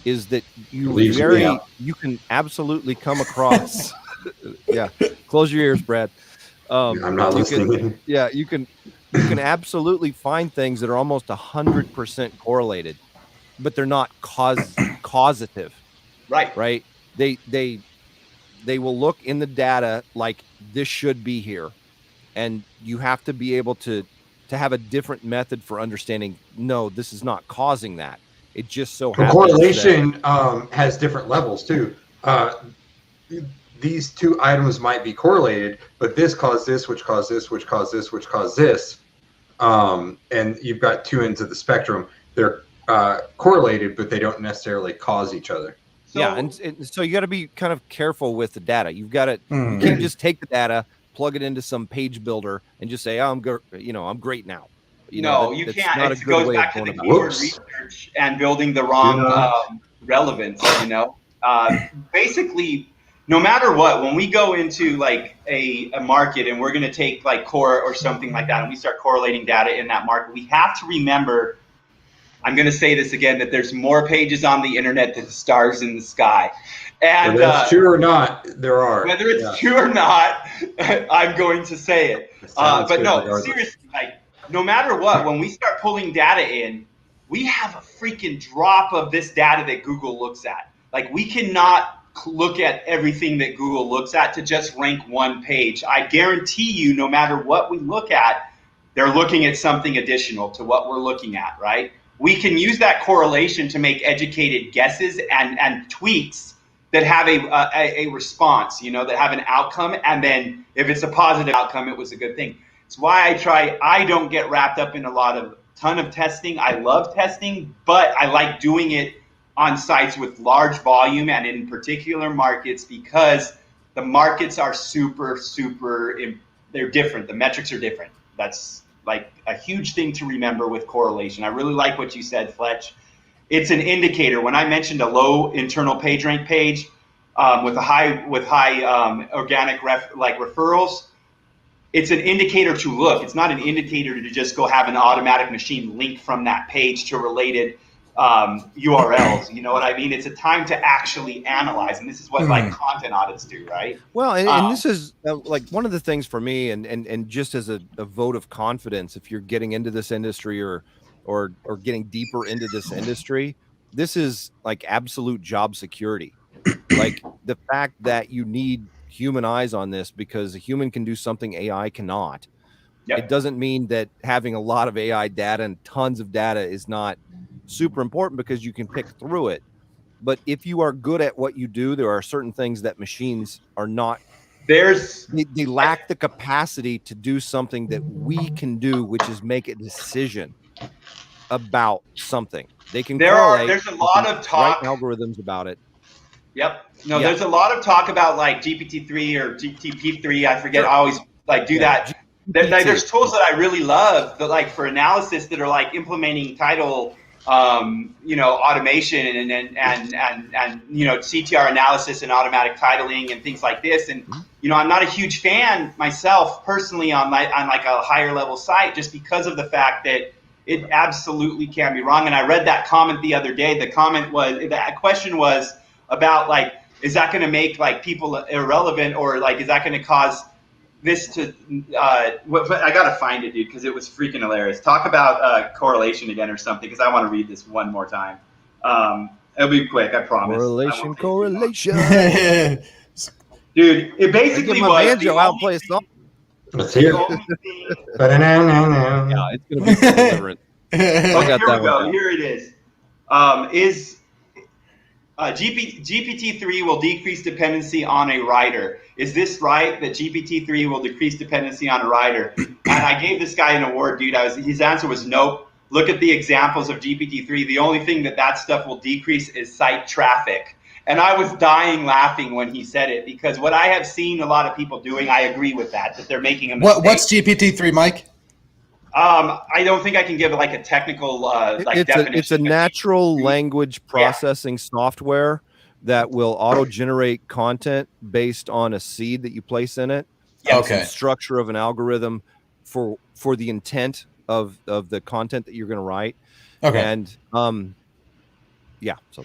is that you can absolutely come across yeah, close your ears, Brad. I'm not listening. You can absolutely find things that are almost 100% correlated, but they're not causative. Right. They will look in the data like this should be here, and you have to be able to have a different method for understanding, no, this is not causing that. It just so happens correlation has different levels too. These two items might be correlated, but this caused this, which caused this, which caused this, which caused this. And you've got two ends of the spectrum. They're correlated, but they don't necessarily cause each other. So, yeah, and so you got to be kind of careful with the data. You've got to, you can't just take the data, plug it into some page builder, and just say, oh, I'm great now. You can't. It goes back to the keyword research and building the wrong relevance. Basically, no matter what, when we go into like a market and we're going to take like core or something like that, and we start correlating data in that market, we have to remember, I'm going to say this again, that there's more pages on the internet than stars in the sky. And whether it's true or not, there are. Whether it's true or not, I'm going to say it. But no, seriously, like, no matter what, when we start pulling data in, we have a freaking drop of this data that Google looks at. Like, we cannot look at everything that Google looks at to just rank one page. I guarantee you, no matter what we look at, they're looking at something additional to what we're looking at, right? We can use that correlation to make educated guesses and tweaks that have a response, that have an outcome. And then if it's a positive outcome, it was a good thing. It's why I don't get wrapped up in ton of testing. I love testing, but I like doing it on sites with large volume and in particular markets, because the markets are super, they're different. The metrics are different. That's like a huge thing to remember with correlation. I really like what you said, Fletch. It's an indicator. When I mentioned a low internal page rank page with high organic referrals, it's an indicator to look. It's not an indicator to just go have an automatic machine link from that page to related URLs. You know what I mean? It's a time to actually analyze, and this is what like content audits do, right? Well, and this is like one of the things for me, and just as a vote of confidence, if you're getting into this industry or getting deeper into this industry, this is like absolute job security. Like the fact that you need human eyes on this, because a human can do something AI cannot. Yep. It doesn't mean that having a lot of AI data and tons of data is not super important, because you can pick through it. But if you are good at what you do, there are certain things that machines are not. They lack the capacity to do something that we can do, which is make a decision about something. They can. There's a lot of talk. Write algorithms about it. Yep. No, there's a lot of talk about like GPT-3 or GTP3. I forget. I always like do that. There's tools that I really love that like for analysis that are like implementing title, automation and CTR analysis and automatic titling and things like this. And I'm not a huge fan myself personally on like a higher level site, just because of the fact that it absolutely can be wrong. And I read that comment the other day. The question was about like, is that going to make like people irrelevant, or like is that going to cause this to, but I got to find it, dude, because it was freaking hilarious. Talk about correlation again or something, because I want to read this one more time. It'll be quick, I promise. Correlation. Dude, it basically my was banjo out and play a song. Let's hear it. Yeah, it's gonna be deliverance. Okay, here we go. Here it is. GPT-3 will decrease dependency on a writer. Is this right, that GPT-3 will decrease dependency on a writer? And I gave this guy an award, dude. His answer was nope. Look at the examples of GPT-3. The only thing that stuff will decrease is site traffic. And I was dying laughing when he said it, because what I have seen a lot of people doing, I agree with that they're making a mistake. What's GPT-3, Mike? I don't think I can give like a technical definition. It's a natural language processing software that will auto-generate content based on a seed that you place in it. Yeah. Okay. Some structure of an algorithm for the intent of the content that you're going to write. Okay. And yeah. So.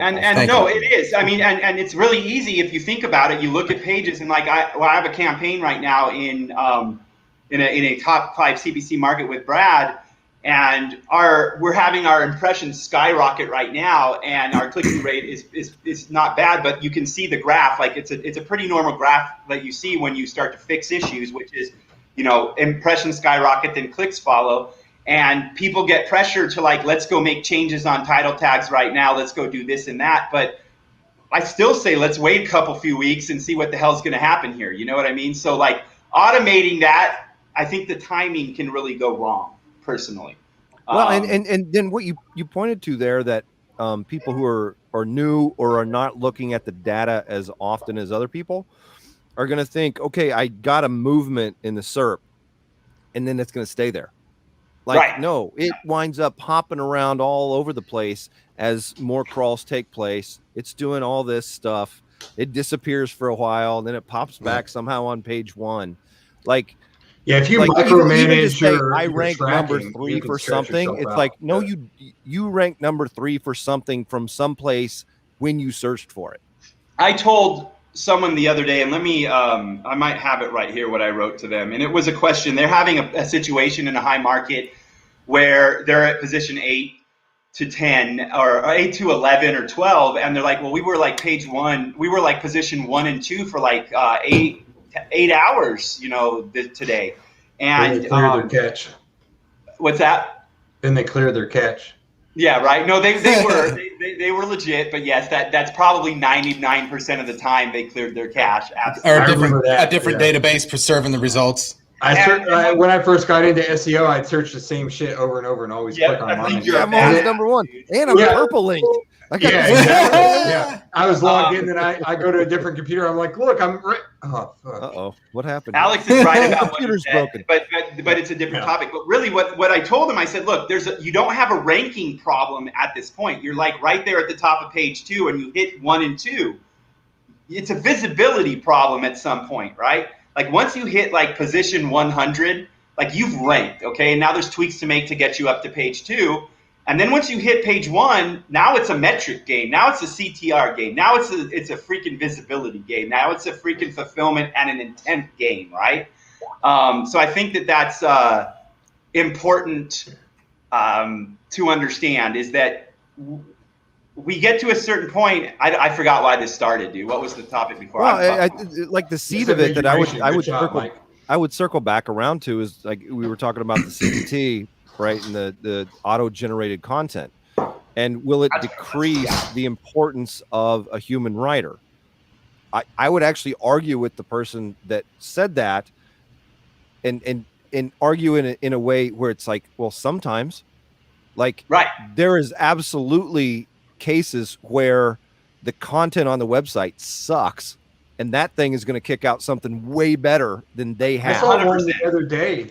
And no, it is. I mean, and it's really easy if you think about it. You look at pages, and like I have a campaign right now in a top 5 CPC market with Brad, and we're having our impressions skyrocket right now, and our click-through rate is not bad, but you can see the graph. Like it's a pretty normal graph that you see when you start to fix issues, which is, impressions skyrocket, then clicks follow. And people get pressure to like, let's go make changes on title tags right now. Let's go do this and that. But I still say, let's wait a few weeks and see what the hell's going to happen here. You know what I mean? So like automating that, I think the timing can really go wrong personally. Well, and then what you pointed to there, that people who are new or are not looking at the data as often as other people are going to think, okay, I got a movement in the SERP, and then it's going to stay there. Like, no, it winds up hopping around all over the place as more crawls take place. It's doing all this stuff. It disappears for a while, and then it pops back somehow on page 1. Like, yeah, if you micromanage your I rank number 3 for something, it's like, no, you rank number 3 for something from someplace when you searched for it. I told someone the other day, and let me, I might have it right here, what I wrote to them. And it was a question. They're having a situation in a high market where they're at position 8 to 10 or 8 to 11 or 12. And they're like, well, we were like page 1. We were like position 1 and 2 for like 8 hours, today. And then they cleared their catch. What's that? Then they cleared their catch. Yeah, right. No, they were legit, but yes, that's probably 99% of the time they cleared their cache. Absolutely. Or a different database preserving the results. When I first got into SEO, I'd search the same shit over and over and always click on mine. I'm always number 1, and I'm purple linked. Exactly. I was logged in, and I go to a different computer. I'm like, look, I'm right. Oh, fuck. Uh-oh, what happened? Alex is right about what computer's he said, broken. but it's a different topic. But really, what I told him, I said, look, you don't have a ranking problem at this point. You're like right there at the top of page 2, and you hit 1 and 2. It's a visibility problem at some point, right? Like once you hit like position 100, like you've ranked, okay? And now there's tweaks to make to get you up to page 2. And then once you hit page 1, now it's a metric game. Now it's a CTR game. Now it's a freaking visibility game. Now it's a freaking fulfillment and an intent game, right? So I think that's important to understand, is that we get to a certain point. I forgot why this started, dude. What was the topip before? Well, like the seed of it that I would circle back around to is like we were talking about the CPT, right? And the auto-generated content. And will it decrease the importance of a human writer? I would actually argue with the person that said that and argue in a way where it's like, well, sometimes like there is absolutely cases where the content on the website sucks, and that thing is going to kick out something way better than they have. I saw one the other day.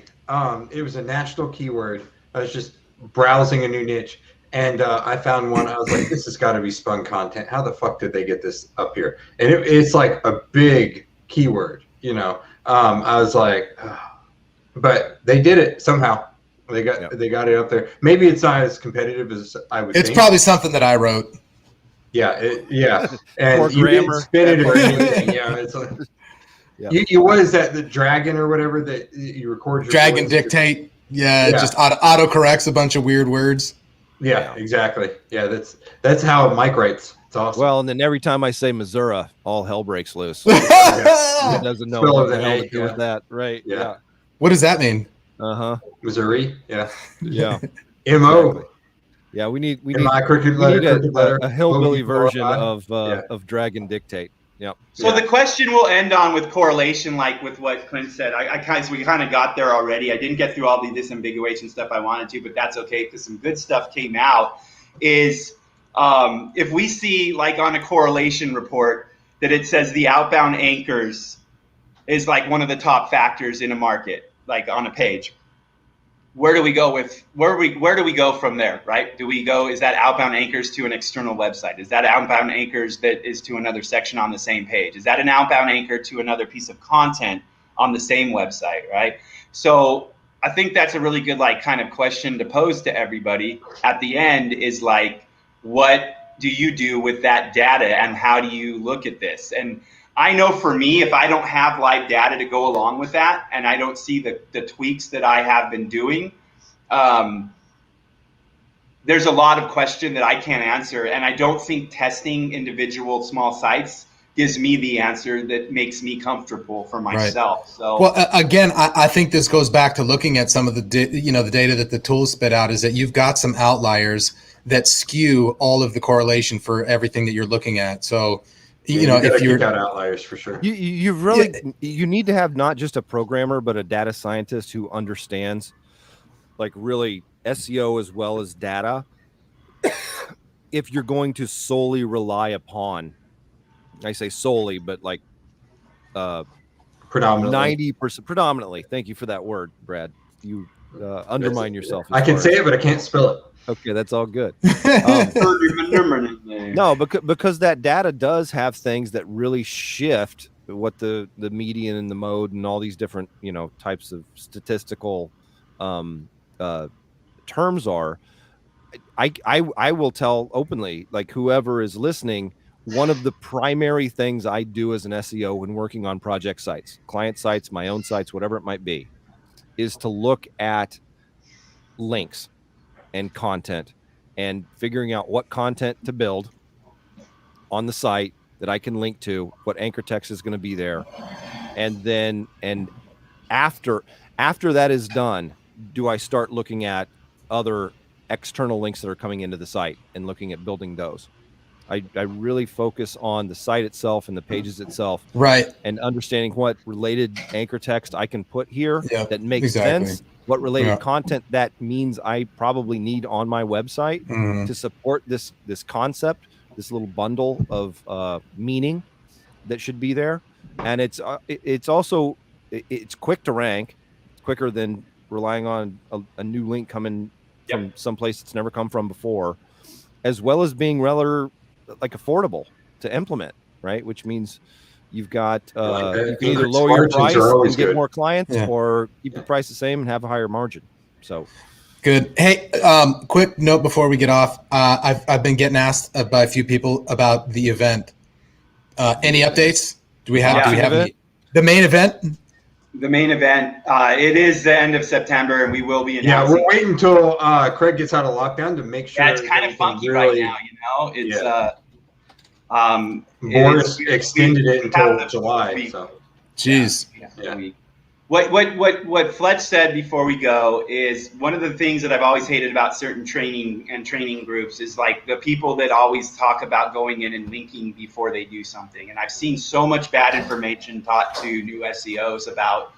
It was a national keyword. I was just browsing a new niche, and I found one. I was like, this has got to be spun content. How the fuck did they get this up here? And it's like a big keyword, I was like, but they did it somehow. They got it up there. Maybe it's not as competitive as I would think. It's probably something that I wrote. Yeah. And you didn't spin it or anything. Yeah. It's like, Yeah. You what is that? The Dragon or whatever that you record your Drag and voice? dictate. Yeah, it just auto corrects a bunch of weird words. Yeah, exactly. Yeah, that's how Mike writes. It's awesome. Well, and then every time I say Missouri, all hell breaks loose. He doesn't know what the hell to do with that, right? Yeah. What does that mean? Missouri. Yeah. Yeah. MO. Exactly. Yeah, we need a hillbilly version of Dragon Dictate. Yeah. So the question will end on with correlation, like with what Clint said. We kind of got there already. I didn't get through all the disambiguation stuff I wanted to, but that's okay because some good stuff came out. Is if we see like on a correlation report that it says the outbound anchors is like one of the top factors in a market, like on a page. Where do we go from there, right? Is that outbound anchors to an external website? Is that outbound anchors that is to another section on the same page? Is that an outbound anchor to another piece of content on the same website, right? So I think that's a really good like kind of question to pose to everybody at the end is like, what do you do with that data and how do you look at this? And I know for me, if I don't have live data to go along with that, and I don't see the tweaks that I have been doing, there's a lot of question that I can't answer. And I don't think testing individual small sites gives me the answer that makes me comfortable for myself. Right. So, well, again, I think this goes back to looking at some of the data that the tools spit out is that you've got some outliers that skew all of the correlation for everything that you're looking at. So, if you're got outliers for sure, you need to have not just a programmer, but a data scientist who understands like really SEO as well as data. If you're going to solely rely upon, I say solely, but like predominantly 90%, predominantly. Thank you for that word, Brad. You undermine yourself. I can say it, but I can't spell it. Okay, that's all good. No, because that data does have things that really shift what the median and the mode and all these different types of statistical terms are. I will tell openly, like whoever is listening, one of the primary things I do as an SEO when working on project sites, client sites, my own sites, whatever it might be, is to look at links and content and figuring out what content to build on the site that I can link to, what anchor text is going to be there. And after that is done, do I start looking at other external links that are coming into the site and looking at building those? I really focus on the site itself and the pages itself, right? And understanding what related anchor text I can put here that makes sense. What related content that means I probably need on my website to support this concept, this little bundle of meaning that should be there. And it's also quick to rank. It's quicker than relying on a new link coming from someplace it's never come from before, as well as being rather like affordable to implement, right? Which means you've got you can either lower your price and get more clients, or keep the price the same and have a higher margin. So good. Hey, quick note before we get off. I've been getting asked by a few people about the event. Any updates? Do we have the main event? The main event, it is the end of September, and we will be announcing. Yeah, we're waiting until Craig gets out of lockdown to make sure. Yeah, it's kind of funky right now, It's Boris extended it until July. So, jeez. Yeah. What Fletch said before we go is one of the things that I've always hated about certain training groups is like the people that always talk about going in and linking before they do something. And I've seen so much bad information taught to new SEOs about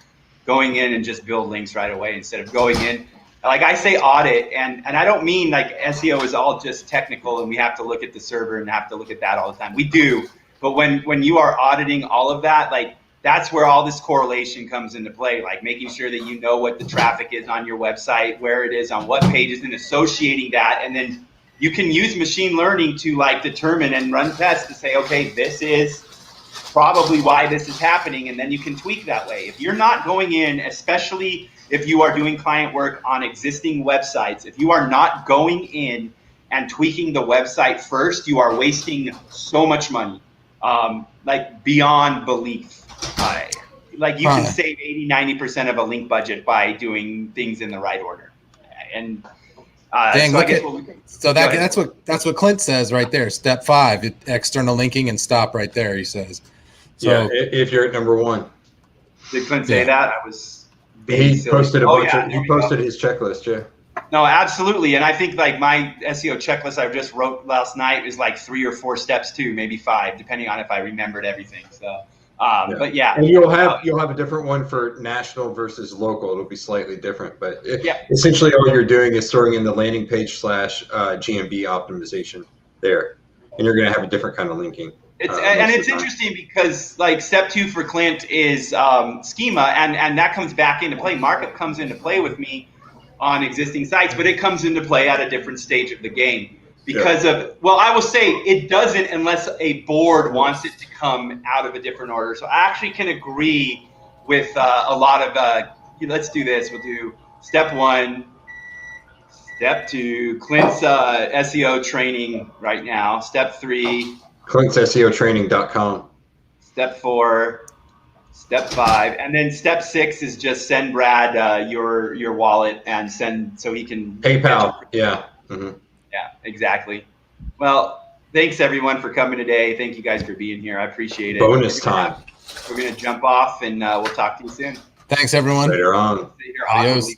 going in and just build links right away instead of going in. Like I say audit, and I don't mean like SEO is all just technical and we have to look at the server and have to look at that all the time. We do, but when you are auditing all of that, like that's where all this correlation comes into play, like making sure that you know what the traffic is on your website, where it is, on what pages, and associating that. And then you can use machine learning to like determine and run tests to say, okay, this is probably why this is happening. And then you can tweak that way. If you're not going in, especially if you are doing client work on existing websites, if you are not going in and tweaking the website first, you are wasting so much money, like beyond belief. Like you can save 80-90% of a link budget by doing things in the right order. And Dang, so that's what Clint says right there. Step 5, external linking, and stop right there. He says. So yeah, if you're at number 1. Did Clint say that? I was. He posted he posted his checklist. Yeah. No, absolutely. And I think like my SEO checklist I just wrote last night is like 3 or 4 steps too, maybe 5, depending on if I remembered everything. So, but yeah. And you'll have a different one for national versus local. It'll be slightly different, but essentially all you're doing is throwing in the landing page / GMB optimization there, and you're going to have a different kind of linking. It's interesting because like step 2 for Clint is schema, and that comes back into play. Markup comes into play with me on existing sites, but it comes into play at a different stage of the game because I will say it doesn't unless a board wants it to come out of a different order. So I actually can agree with a lot of, let's do this. We'll do step 1, step 2, Clint's SEO training right now. Step 3. ClintsSEOtraining.com. Step 4. Step 5, and then step 6 is just send Brad your wallet and send so he can PayPal. Yeah. Mm-hmm. Yeah, exactly. Well, thanks everyone for coming today. Thank you guys for being here. I appreciate it. Bonus time. We're gonna jump off and we'll talk to you soon. Thanks everyone. Later on. Awesome. Adios.